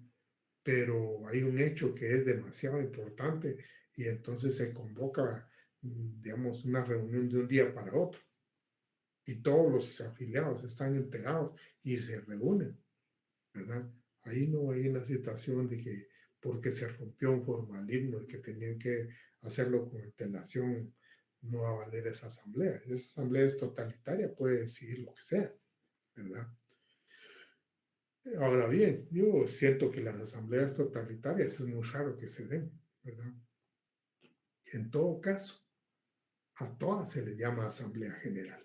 Pero hay un hecho que es demasiado importante y entonces se convoca, digamos, una reunión de un día para otro y todos los afiliados están enterados y se reúnen, ¿verdad? Ahí no hay una situación de que porque se rompió un formalismo y que tenían que hacerlo con antelación, no va a valer esa asamblea. Esa asamblea es totalitaria, puede decidir lo que sea, ¿verdad? Ahora bien, yo siento que las asambleas totalitarias es muy raro que se den, ¿verdad? En todo caso, a todas se les llama asamblea general,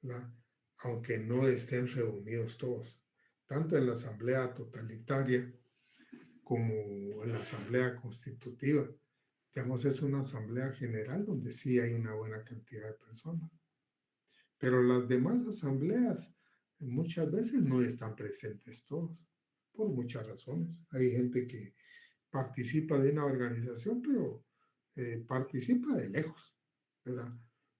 ¿verdad? Aunque no estén reunidos todos, tanto en la asamblea totalitaria como en la asamblea constitutiva. Digamos, es una asamblea general donde sí hay una buena cantidad de personas. Pero las demás asambleas muchas veces no están presentes todos, por muchas razones. Hay gente que participa de una organización, pero participa de lejos, ¿verdad?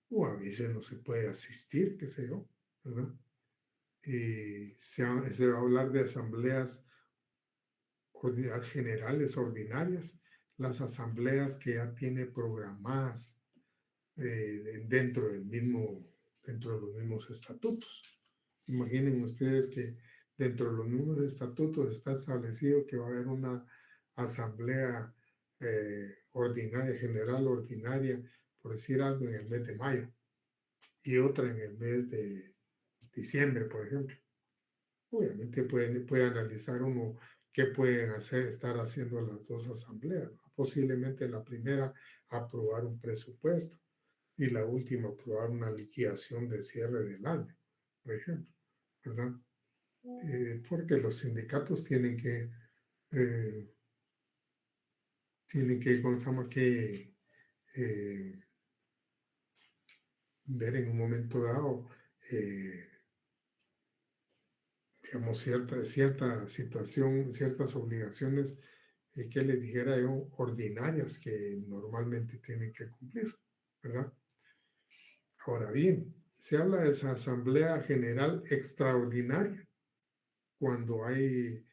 O a veces no se puede asistir, qué sé yo, ¿verdad? Se va a hablar de asambleas generales ordinarias, las asambleas que ya tiene programadas dentro de los mismos estatutos. Imaginen ustedes que dentro de los mismos estatutos está establecido que va a haber una asamblea ordinaria, general ordinaria, por decir algo, en el mes de mayo y otra en el mes de diciembre, por ejemplo. Obviamente puede analizar uno qué pueden estar haciendo las dos asambleas. Posiblemente la primera aprobar un presupuesto y la última aprobar una liquidación de cierre del año, por ejemplo, ¿verdad? Porque los sindicatos tienen que, ¿cómo se llama? Ver en un momento dado, digamos, cierta situación, ciertas obligaciones que les dijera yo, ordinarias que normalmente tienen que cumplir, ¿verdad? Ahora bien, se habla de esa asamblea general extraordinaria cuando hay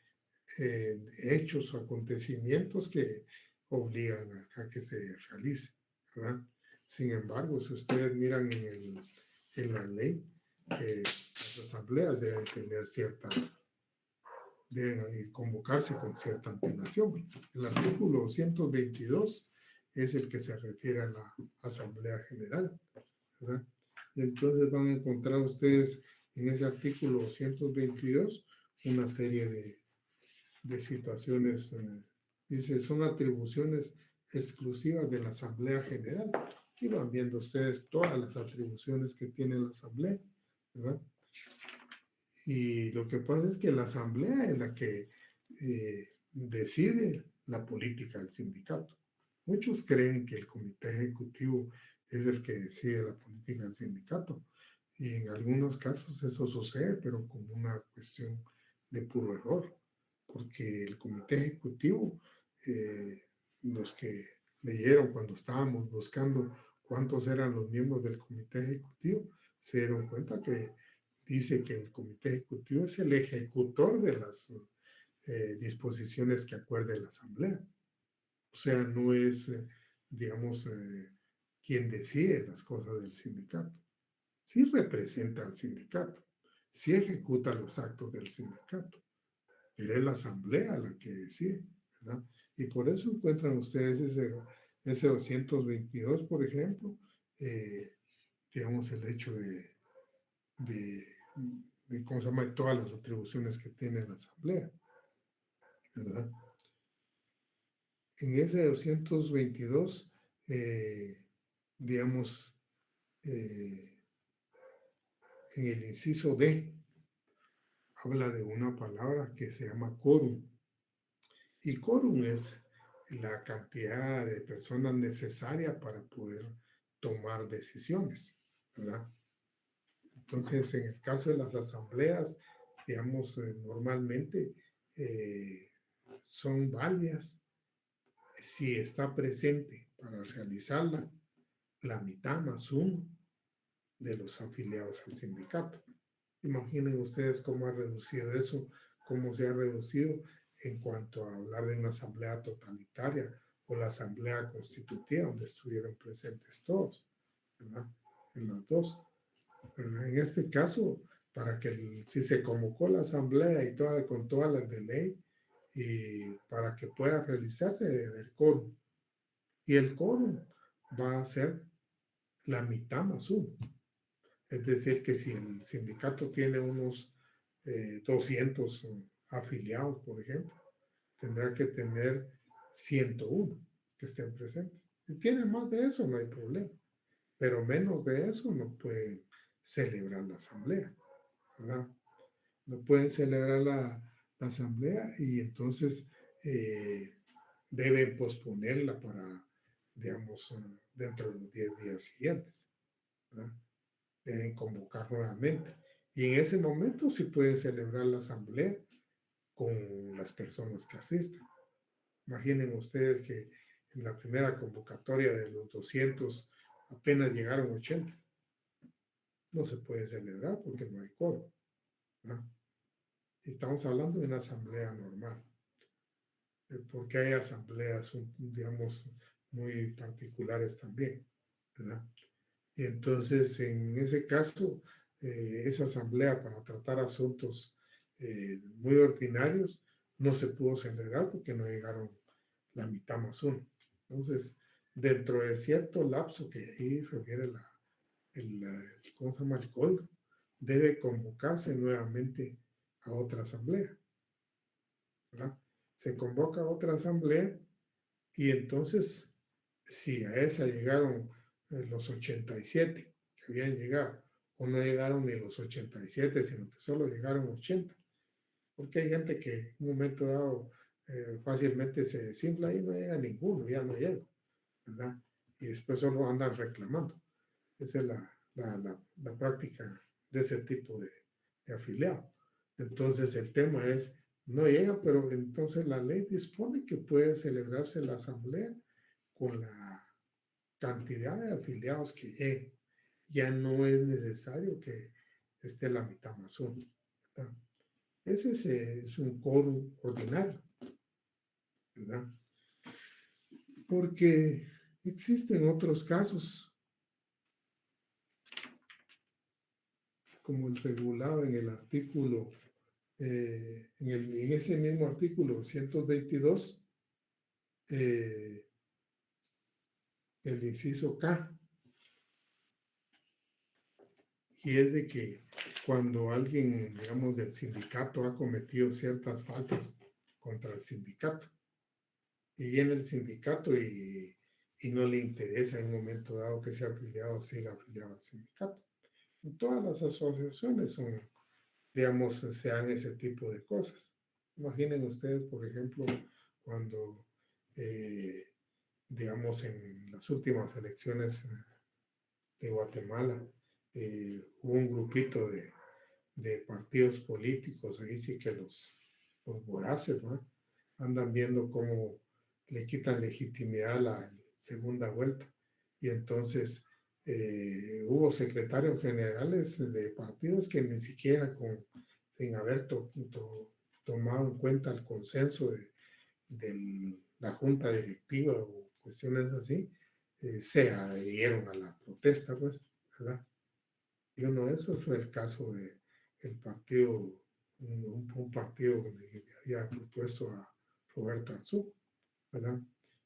hechos o acontecimientos que obligan a que se realice, ¿verdad? Sin embargo, si ustedes miran en la ley, las asambleas deben convocarse con cierta antelación. El artículo 222 es el que se refiere a la Asamblea General, ¿verdad? Y entonces van a encontrar ustedes en ese artículo 222 una serie de situaciones, dice, son atribuciones exclusivas de la Asamblea General. Y van viendo ustedes todas las atribuciones que tiene la Asamblea, ¿verdad? Y lo que pasa es que la asamblea es la que decide la política del sindicato. Muchos creen que el comité ejecutivo es el que decide la política del sindicato. Y en algunos casos eso sucede, pero como una cuestión de puro error. Porque el comité ejecutivo, los que leyeron cuando estábamos buscando cuántos eran los miembros del comité ejecutivo, se dieron cuenta que dice que el comité ejecutivo es el ejecutor de las disposiciones que acuerde la asamblea. O sea, no es, digamos, quien decide las cosas del sindicato. Sí representa al sindicato, sí ejecuta los actos del sindicato, pero es la asamblea la que decide, ¿verdad? Y por eso encuentran ustedes ese 222, por ejemplo, digamos, el hecho de cómo se llama, todas las atribuciones que tiene la asamblea, ¿verdad? En ese 222, digamos, en el inciso D, habla de una palabra que se llama quórum. Y quórum es la cantidad de personas necesaria para poder tomar decisiones, ¿verdad? Entonces, en el caso de las asambleas, digamos, normalmente son válidas si está presente para realizarla la mitad más uno de los afiliados al sindicato. Imaginen ustedes cómo ha reducido eso, cómo se ha reducido en cuanto a hablar de una asamblea totalitaria o la asamblea constitutiva, donde estuvieron presentes todos, ¿verdad? En los dos, ¿verdad? En este caso, para que si se convocó la asamblea y con todas las de ley, y para que pueda realizarse debe haber quórum. Y el quórum va a ser la mitad más uno. Es decir, que si el sindicato tiene unos 200 afiliados, por ejemplo, tendrá que tener 101 que estén presentes. Si tiene más de eso, no hay problema. Pero menos de eso no pueden celebrar la asamblea, ¿verdad? No pueden celebrar la asamblea y entonces deben posponerla para, digamos, dentro de los 10 días siguientes, ¿verdad? Deben convocar nuevamente. Y en ese momento sí pueden celebrar la asamblea con las personas que asistan. Imaginen ustedes que en la primera convocatoria de los 200 apenas llegaron 80. No se puede celebrar porque no hay quórum, ¿no? Estamos hablando de una asamblea normal, porque hay asambleas, digamos, muy particulares también, ¿verdad? Y entonces, en ese caso, esa asamblea para tratar asuntos muy ordinarios no se pudo celebrar porque no llegaron la mitad más uno. Entonces, dentro de cierto lapso que ahí refiere ¿cómo se llama? El código, debe convocarse nuevamente a otra asamblea, ¿verdad? Se convoca a otra asamblea y entonces, si a esa llegaron los 87 que habían llegado, o no llegaron ni los 87, sino que solo llegaron 80, porque hay gente que en un momento dado fácilmente se desinfla y no llega ninguno, ya no llega, ¿verdad? Y después solo andan reclamando. Esa es la práctica de ese tipo de afiliado. Entonces el tema es, no llega, pero entonces la ley dispone que puede celebrarse la asamblea con la cantidad de afiliados que lleguen. Ya no es necesario que esté la mitad más uno, ¿verdad? Ese es un quórum ordinario, ¿verdad? Porque existen otros casos, como el regulado en el artículo, en ese mismo artículo 122, el inciso K, y es de que cuando alguien, digamos, del sindicato ha cometido ciertas faltas contra el sindicato, y viene el sindicato y no le interesa en un momento dado que sea afiliado o siga afiliado al sindicato. En todas las asociaciones son, digamos, se dan ese tipo de cosas. Imaginen ustedes, por ejemplo, cuando, digamos, en las últimas elecciones de Guatemala, hubo un grupito de partidos políticos, ahí sí que los voraces, ¿no? Andan viendo cómo le quitan legitimidad a la segunda vuelta. Y entonces hubo secretarios generales de partidos que ni siquiera sin haber tomado en cuenta el consenso de la junta directiva o cuestiones así, se adhirieron a la protesta, pues, ¿verdad? Y uno de esos fue el caso del partido, un partido que había propuesto a Roberto Arzú, ¿verdad?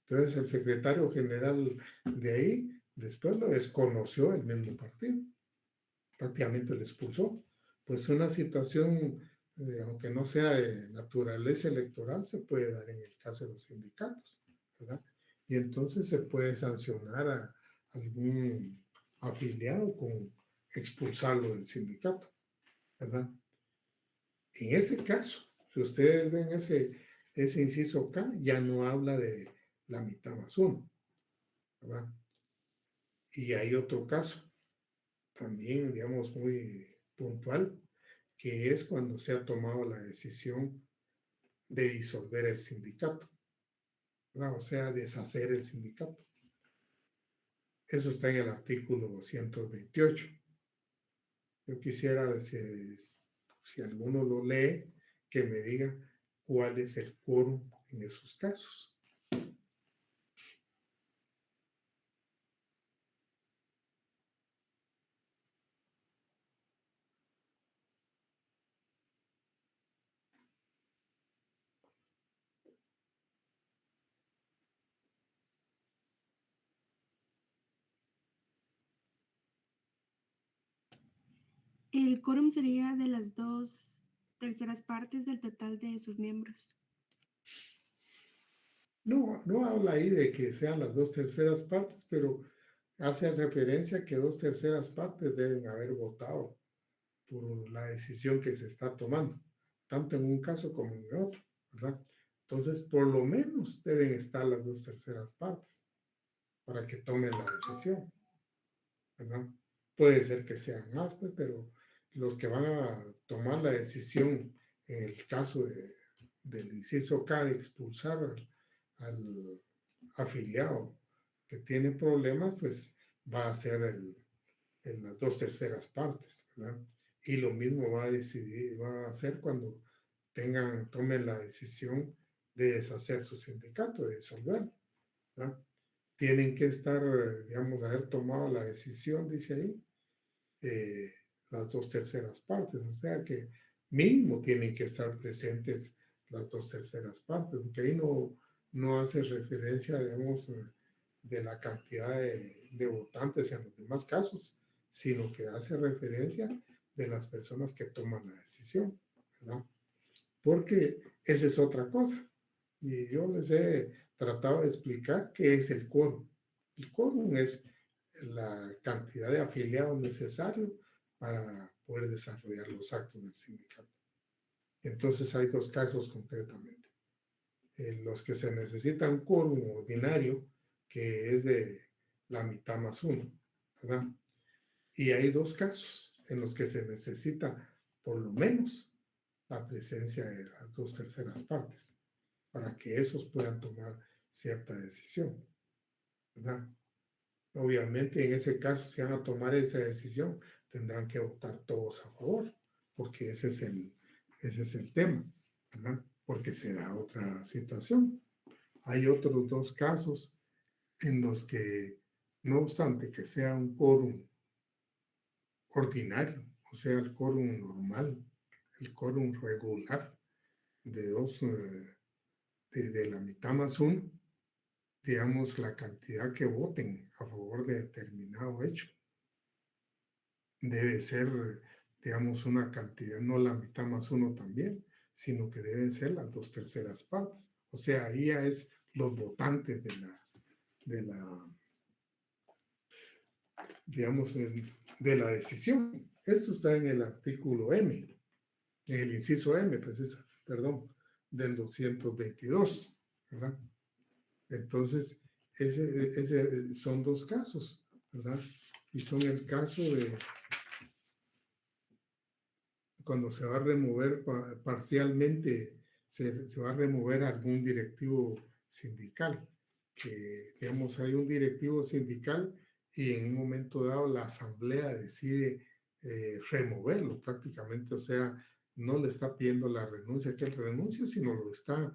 Entonces el secretario general de ahí después lo desconoció el mismo partido, prácticamente lo expulsó. Pues una situación, aunque no sea de naturaleza electoral, se puede dar en el caso de los sindicatos, ¿verdad? Y entonces se puede sancionar a algún afiliado con expulsarlo del sindicato, ¿verdad? En ese caso, si ustedes ven ese inciso K, ya no habla de la mitad más uno, ¿verdad? Y hay otro caso, también, digamos, muy puntual, que es cuando se ha tomado la decisión de disolver el sindicato, ¿verdad? O sea, deshacer el sindicato. Eso está en el artículo 228. Yo quisiera, si alguno lo lee, que me diga cuál es el quórum en esos casos. El quórum sería de las 2/3 partes del total de sus miembros. No habla ahí de que sean las 2/3 partes, pero hace referencia a que 2/3 partes deben haber votado por la decisión que se está tomando, tanto en un caso como en otro, ¿verdad? Entonces, por lo menos deben estar las 2/3 partes para que tomen la decisión, ¿verdad? Puede ser que sean más, pues, pero los que van a tomar la decisión en el caso del inciso K de expulsar al afiliado que tiene problemas, pues va a ser en las 2/3 partes, ¿verdad? Y lo mismo va a hacer cuando tomen la decisión de deshacer su sindicato, de disolverlo, ¿verdad? Tienen que estar, digamos, haber tomado la decisión, dice ahí, las 2/3 partes, o sea que mínimo tienen que estar presentes las 2/3 partes, porque ahí no hace referencia, digamos, de la cantidad de votantes en los demás casos, sino que hace referencia de las personas que toman la decisión, ¿verdad? Porque esa es otra cosa. Y yo les he tratado de explicar qué es el quórum. El quórum es la cantidad de afiliados necesarios para poder desarrollar los actos del sindicato. Entonces hay dos casos concretamente. En los que se necesita un quórum ordinario, que es de la mitad más uno, ¿verdad? Y hay dos casos en los que se necesita por lo menos la presencia de las 2/3 partes para que esos puedan tomar cierta decisión, ¿verdad? Obviamente, en ese caso, si van a tomar esa decisión, tendrán que votar todos a favor, porque ese es el tema, ¿verdad? Porque se da otra situación. Hay otros dos casos en los que, no obstante que sea un quórum ordinario, o sea, el quórum normal, el quórum regular de de la mitad más uno, digamos, la cantidad que voten a favor de determinado hecho debe ser, digamos, una cantidad, no la mitad más uno también, sino que deben ser las 2/3 partes. O sea, ahí ya es los votantes digamos, de la decisión. Esto está en el artículo M, en el inciso M, perdón, del 222, ¿verdad? Entonces, ese son dos casos, ¿verdad? Y son el caso de cuando se va a remover parcialmente, se va a remover algún directivo sindical, que, digamos, hay un directivo sindical y en un momento dado la asamblea decide removerlo prácticamente, o sea, no le está pidiendo la renuncia, que él renuncie, sino lo está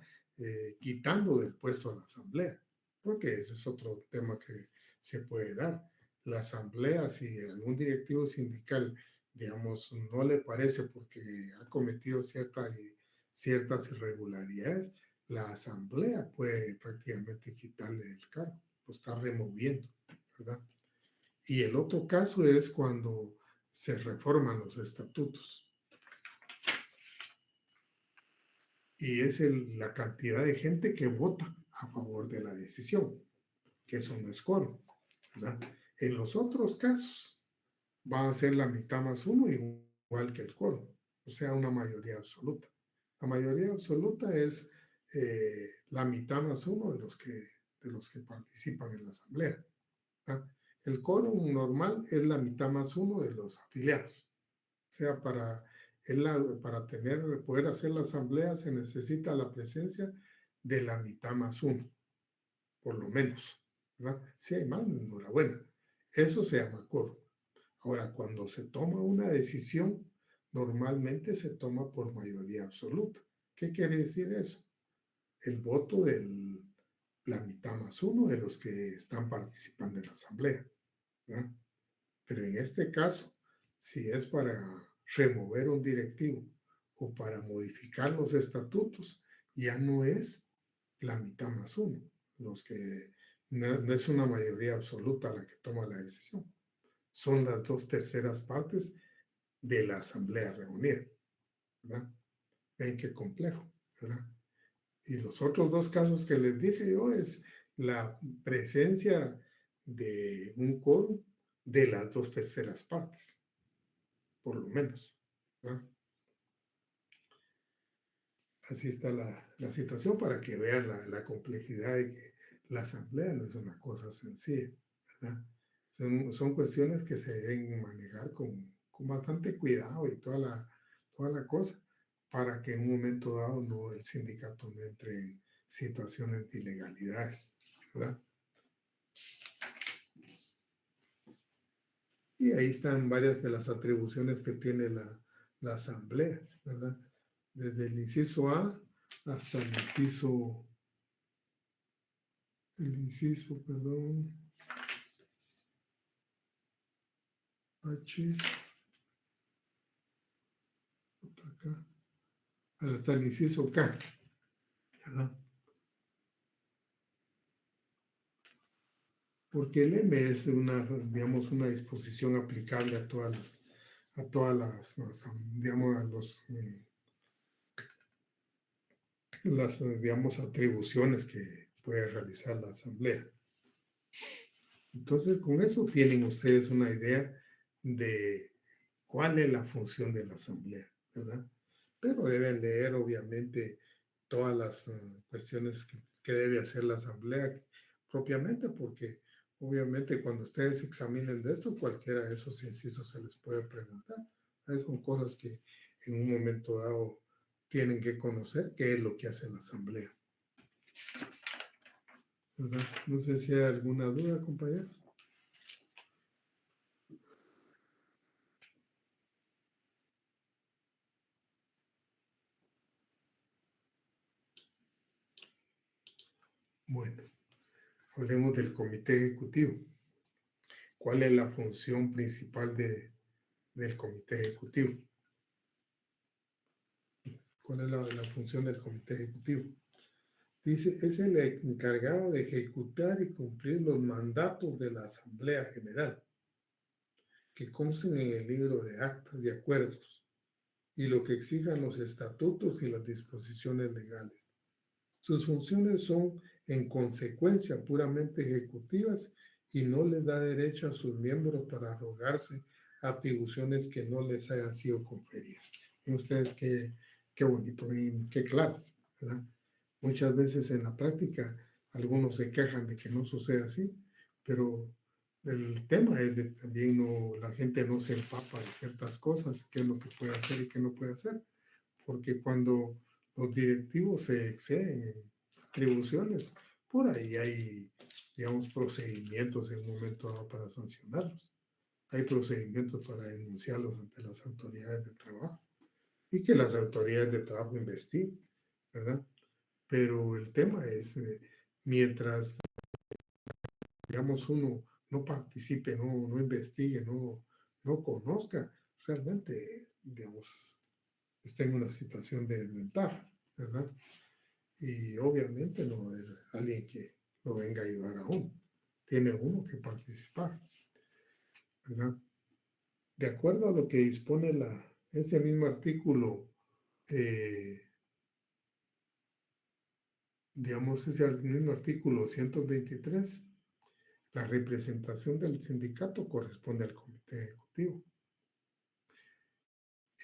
quitando del puesto a la asamblea, porque ese es otro tema que se puede dar. La asamblea, si algún directivo sindical, digamos, no le parece porque ha cometido ciertas irregularidades, la asamblea puede prácticamente quitarle el cargo, lo está removiendo, ¿verdad? Y el otro caso es cuando se reforman los estatutos. Y es la cantidad de gente que vota a favor de la decisión, que eso no es quórum, ¿verdad? En los otros casos va a ser la mitad más uno igual que el quórum, o sea, una mayoría absoluta. La mayoría absoluta es la mitad más uno de los que participan en la asamblea, ¿verdad? El quórum normal es la mitad más uno de los afiliados. O sea, para poder hacer la asamblea se necesita la presencia de la mitad más uno, por lo menos, ¿verdad? Si hay más, enhorabuena. Eso se llama quórum. Ahora, cuando se toma una decisión, normalmente se toma por mayoría absoluta. ¿Qué quiere decir eso? El voto de la mitad más uno de los que están participando en la asamblea, ¿verdad? Pero en este caso, si es para remover un directivo o para modificar los estatutos, ya no es la mitad más uno. No es una mayoría absoluta la que toma la decisión. Son las 2/3 partes de la asamblea reunida, ¿verdad? Ven qué complejo, ¿verdad? Y los otros dos casos que les dije yo es la presencia de un quórum de las 2/3 partes, por lo menos, ¿verdad? Así está la situación para que vean la complejidad de que la asamblea no es una cosa sencilla, ¿verdad? Son cuestiones que se deben manejar con bastante cuidado y toda la cosa para que en un momento dado el sindicato no entre en situaciones de ilegalidades, ¿verdad? Y ahí están varias de las atribuciones que tiene la asamblea, ¿verdad? Desde el inciso A hasta el inciso, perdón, H, acá, hasta el inciso K, ¿verdad? Porque el M es digamos, una disposición aplicable a todas las digamos, digamos, atribuciones que puede realizar la asamblea. Entonces, con eso tienen ustedes una idea de cuál es la función de la asamblea, ¿verdad? Pero deben leer, obviamente, todas las cuestiones que debe hacer la asamblea propiamente, porque obviamente cuando ustedes examinen de esto, cualquiera de esos incisos se les puede preguntar. Son cosas que en un momento dado tienen que conocer qué es lo que hace la asamblea, ¿verdad? No sé si hay alguna duda, compañeros. Bueno, hablemos del comité ejecutivo. ¿Cuál es la función principal del comité ejecutivo? ¿Cuál es la función del comité ejecutivo? Dice, es el encargado de ejecutar y cumplir los mandatos de la Asamblea General que consten en el libro de actas y acuerdos y lo que exijan los estatutos y las disposiciones legales. Sus funciones son, en consecuencia, puramente ejecutivas y no les da derecho a sus miembros para arrogarse atribuciones que no les hayan sido conferidas. Ven ustedes qué bonito y qué claro, ¿verdad? Muchas veces en la práctica algunos se quejan de que no sucede así, pero el tema es de también la gente no se empapa de ciertas cosas, qué es lo que puede hacer y qué no puede hacer, porque cuando los directivos se exceden en atribuciones, por ahí hay, digamos, procedimientos en un momento dado para sancionarlos. Hay procedimientos para denunciarlos ante las autoridades de trabajo y que las autoridades de trabajo investiguen, ¿verdad? Pero el tema es, mientras, digamos, uno no participe, no investigue, no conozca, realmente, digamos, está en una situación de desventaja, ¿verdad? Y obviamente no es alguien que lo venga a ayudar a uno. Tiene uno que participar, ¿verdad? De acuerdo a lo que dispone ese mismo artículo digamos, ese mismo artículo 123, la representación del sindicato corresponde al comité ejecutivo.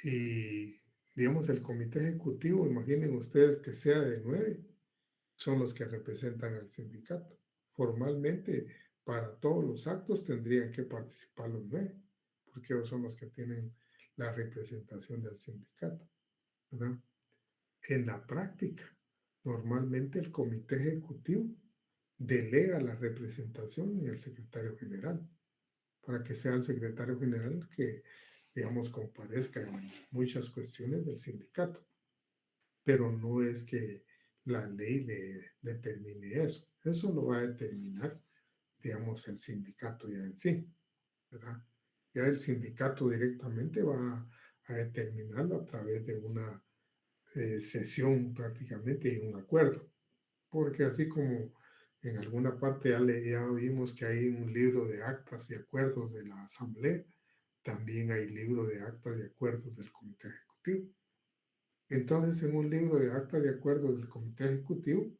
Y, digamos, el comité ejecutivo, imaginen ustedes que sea de 9, son los que representan al sindicato. Formalmente, para todos los actos tendrían que participar los 9, porque ellos son los que tienen la representación del sindicato, ¿verdad? En la práctica, normalmente el comité ejecutivo delega la representación en el secretario general, para que sea el secretario general que, digamos, comparezca en muchas cuestiones del sindicato. Pero no es que la ley le determine eso. Eso lo va a determinar, digamos, el sindicato ya en sí, ¿verdad? Ya el sindicato directamente va a determinarlo a través de una sesión prácticamente y un acuerdo. Porque así como en alguna parte ya oímos que hay un libro de actas y acuerdos de la Asamblea, también hay libro de actas y acuerdos del Comité Ejecutivo. Entonces, en un libro de actas de acuerdo del Comité Ejecutivo,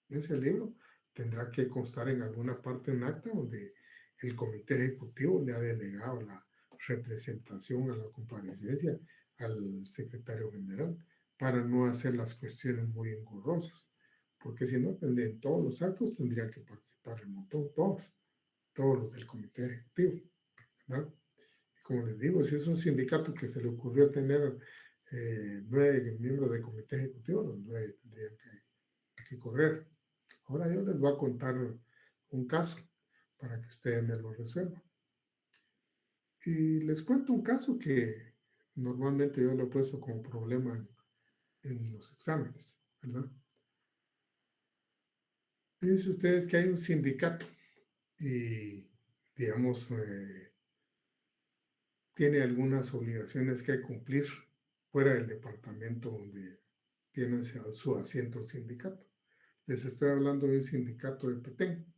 ese libro tendrá que constar en alguna parte un acta donde el Comité Ejecutivo le ha delegado la representación a la comparecencia al secretario general para no hacer las cuestiones muy engorrosas. Porque si no, en todos los actos tendrían que participar el montón, todos los del Comité Ejecutivo, ¿verdad? Como les digo, si es un sindicato que se le ocurrió tener 9 miembros del comité ejecutivo, los 9 tendrían que correr. Ahora yo les voy a contar un caso para que ustedes me lo resuelvan. Y les cuento un caso que normalmente yo lo he puesto como problema en los exámenes, ¿verdad? Fíjense ustedes que hay un sindicato y, digamos, tiene algunas obligaciones que cumplir fuera del departamento donde tiene su asiento el sindicato. Les estoy hablando de un sindicato de Petén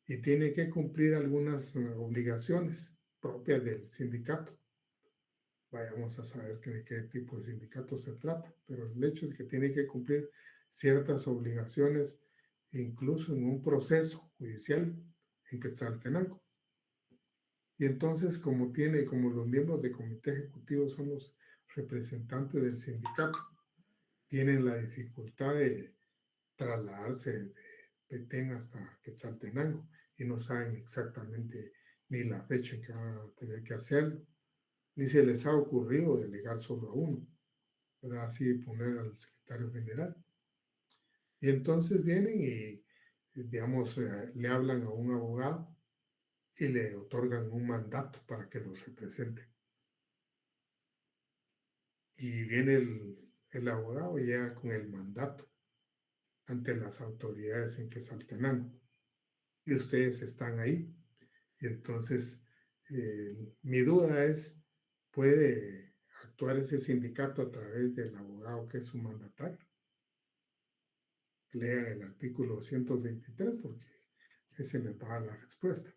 y tiene que cumplir algunas obligaciones propias del sindicato. Vayamos a saber de qué tipo de sindicato se trata, pero el hecho es que tiene que cumplir ciertas obligaciones, incluso en un proceso judicial en Quetzaltenango. Y entonces, como los miembros del comité ejecutivo son los representantes del sindicato, tienen la dificultad de trasladarse de Petén hasta Quetzaltenango y no saben exactamente ni la fecha en que van a tener que hacerlo, ni se les ha ocurrido delegar solo a uno, ¿verdad? Así poner al secretario general. Y entonces vienen y, digamos, le hablan a un abogado y le otorgan un mandato para que los represente. Y viene el abogado y llega con el mandato ante las autoridades en Quetzaltenango. Y ustedes están ahí. Y entonces, mi duda es, ¿puede actuar ese sindicato a través del abogado que es su mandatario? Lean el artículo 123 porque ese me va a dar la respuesta.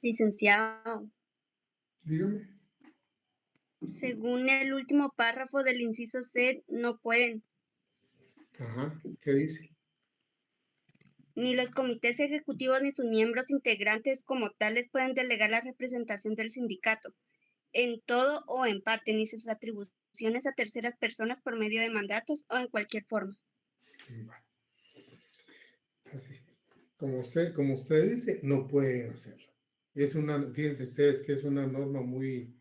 Licenciado, Dígame. según el último párrafo del inciso C, no pueden. Ajá. ¿Qué dice? Ni los comités ejecutivos ni sus miembros integrantes como tales pueden delegar la representación del sindicato en todo o en parte, ni sus atribuciones a terceras personas por medio de mandatos o en cualquier forma. Va. Así. Como usted dice, no pueden hacerlo. Fíjense ustedes que es una norma muy,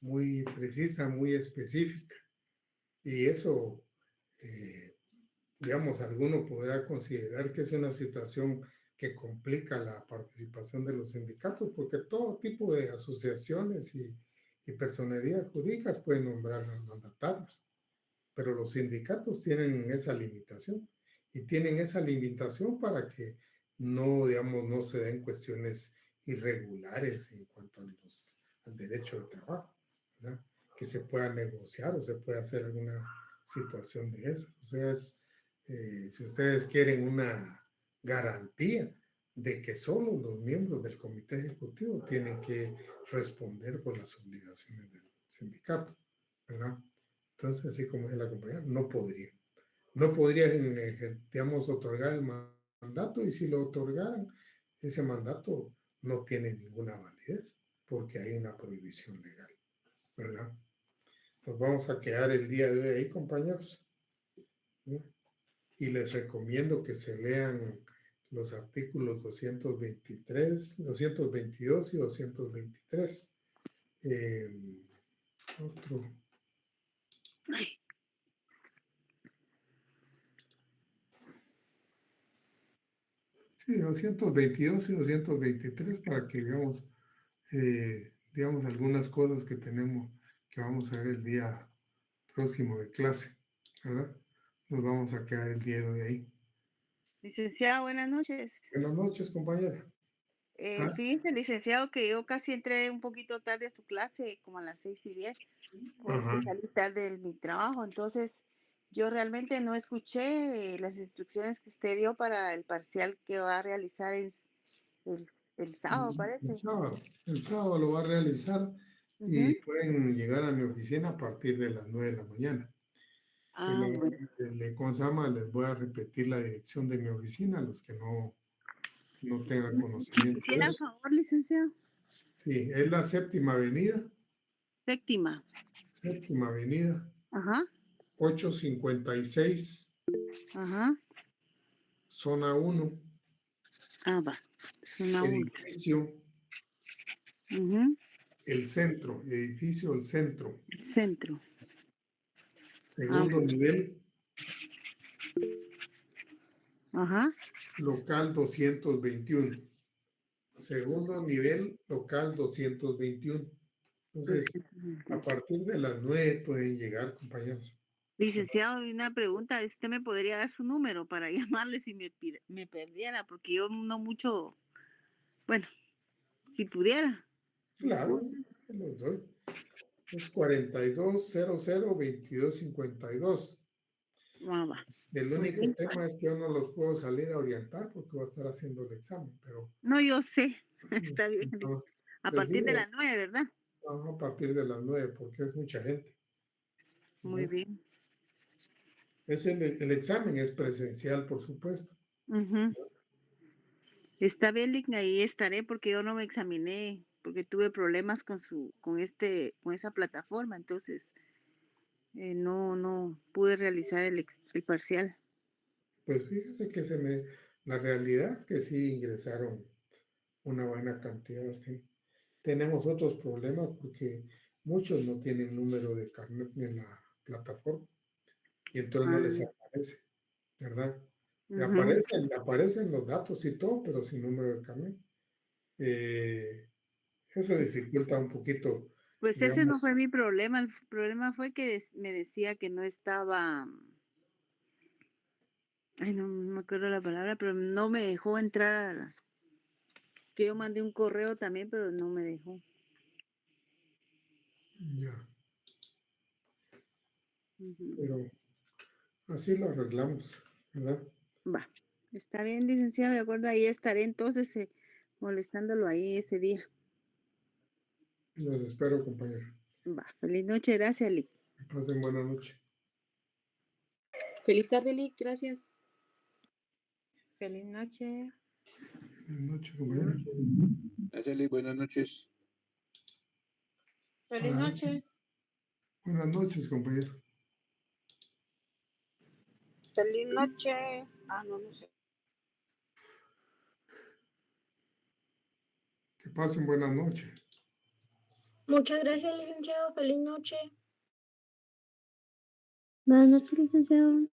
muy precisa, muy específica. Y eso, digamos, alguno podrá considerar que es una situación que complica la participación de los sindicatos, porque todo tipo de asociaciones y personerías jurídicas pueden nombrar a mandatarios, pero los sindicatos tienen esa limitación y tienen esa limitación para que no, digamos, no se den cuestiones irregulares en cuanto al derecho de trabajo, ¿verdad? Que se pueda negociar o se pueda hacer alguna situación de eso. O sea, si ustedes quieren una garantía de que solo los miembros del comité ejecutivo tienen que responder por las obligaciones del sindicato, ¿verdad? Entonces, así como es la compañía, no podría. No podría, digamos, otorgar el mandato y si lo otorgaran, ese mandato no tiene ninguna validez porque hay una prohibición legal, ¿verdad? Pues vamos a quedar el día de hoy ahí, compañeros. ¿Sí? Y les recomiendo que se lean los artículos 223, 222 y 223. Otro. Sí, 222 y 223 para que veamos, digamos, algunas cosas que tenemos, que vamos a ver el día próximo de clase, ¿verdad? Nos vamos a quedar el día de hoy ahí. Licenciado, buenas noches. Buenas noches, compañera. Fíjense, licenciado, que yo casi entré un poquito tarde a su clase, como a las 6:10, porque Ajá. salí tarde de mi trabajo. Entonces, yo realmente no escuché las instrucciones que usted dio para el parcial que va a realizar el sábado, parece. El sábado lo va a realizar y Ujú. pueden llegar a mi oficina a partir de las 9 de la mañana. Bueno. ¿Cómo se llama? Les voy a repetir la dirección de mi oficina, los que no tengan conocimiento de Quisiera, eso. por favor, licenciado. Sí, es la séptima avenida. Séptima. Séptima avenida. Ajá. 856. Ajá. Zona 1. Va. Zona 1. Edificio. El centro. Edificio El Centro. Centro. Segundo nivel. Ajá. Local 221. Segundo nivel, local 221. Entonces, a partir de las 9 pueden llegar, compañeros. Licenciado, una pregunta. ¿Usted me podría dar su número para llamarle si me perdiera? Porque yo no mucho, bueno, si pudiera. Claro, los doy. Es 4200-2252. Va. El único tema es que yo no los puedo salir a orientar porque voy a estar haciendo el examen, pero... No, yo sé. Está bien. A les partir de digo, las 9, ¿verdad? a partir de las 9 porque es mucha gente. Muy bien. El examen es presencial, por supuesto. Está bien, Ligna, ahí estaré porque yo no me examiné, porque tuve problemas con esa plataforma, entonces no pude realizar el parcial. Pues fíjese que la realidad es que sí ingresaron una buena cantidad, sí. Tenemos otros problemas porque muchos no tienen número de carnet en la plataforma y entonces no les aparece, ¿verdad? Aparecen los datos y todo, pero sin número de carnet. Eso dificulta un poquito, Pues ese no fue digamos. mi problema, el problema fue que me decía que no estaba, no me acuerdo la palabra, pero no me dejó entrar que yo mandé un correo también, pero no me dejó. Ya. Pero así lo arreglamos, ¿verdad? Está bien, licenciado, de acuerdo, ahí estaré entonces molestándolo ahí ese día. Los espero, compañero. Va, feliz noche, gracias, Lick. Que pasen buena noche. Feliz tarde, Lick, gracias. Feliz noche. Buenas noches, compañero. Gracias, Lick, buenas noches. Feliz Buenas noche. Buenas noches, compañero. Feliz noche. Ah, no, no sé. Que pasen buenas noches. Muchas gracias, licenciado. Feliz noche. Buenas noches, licenciado.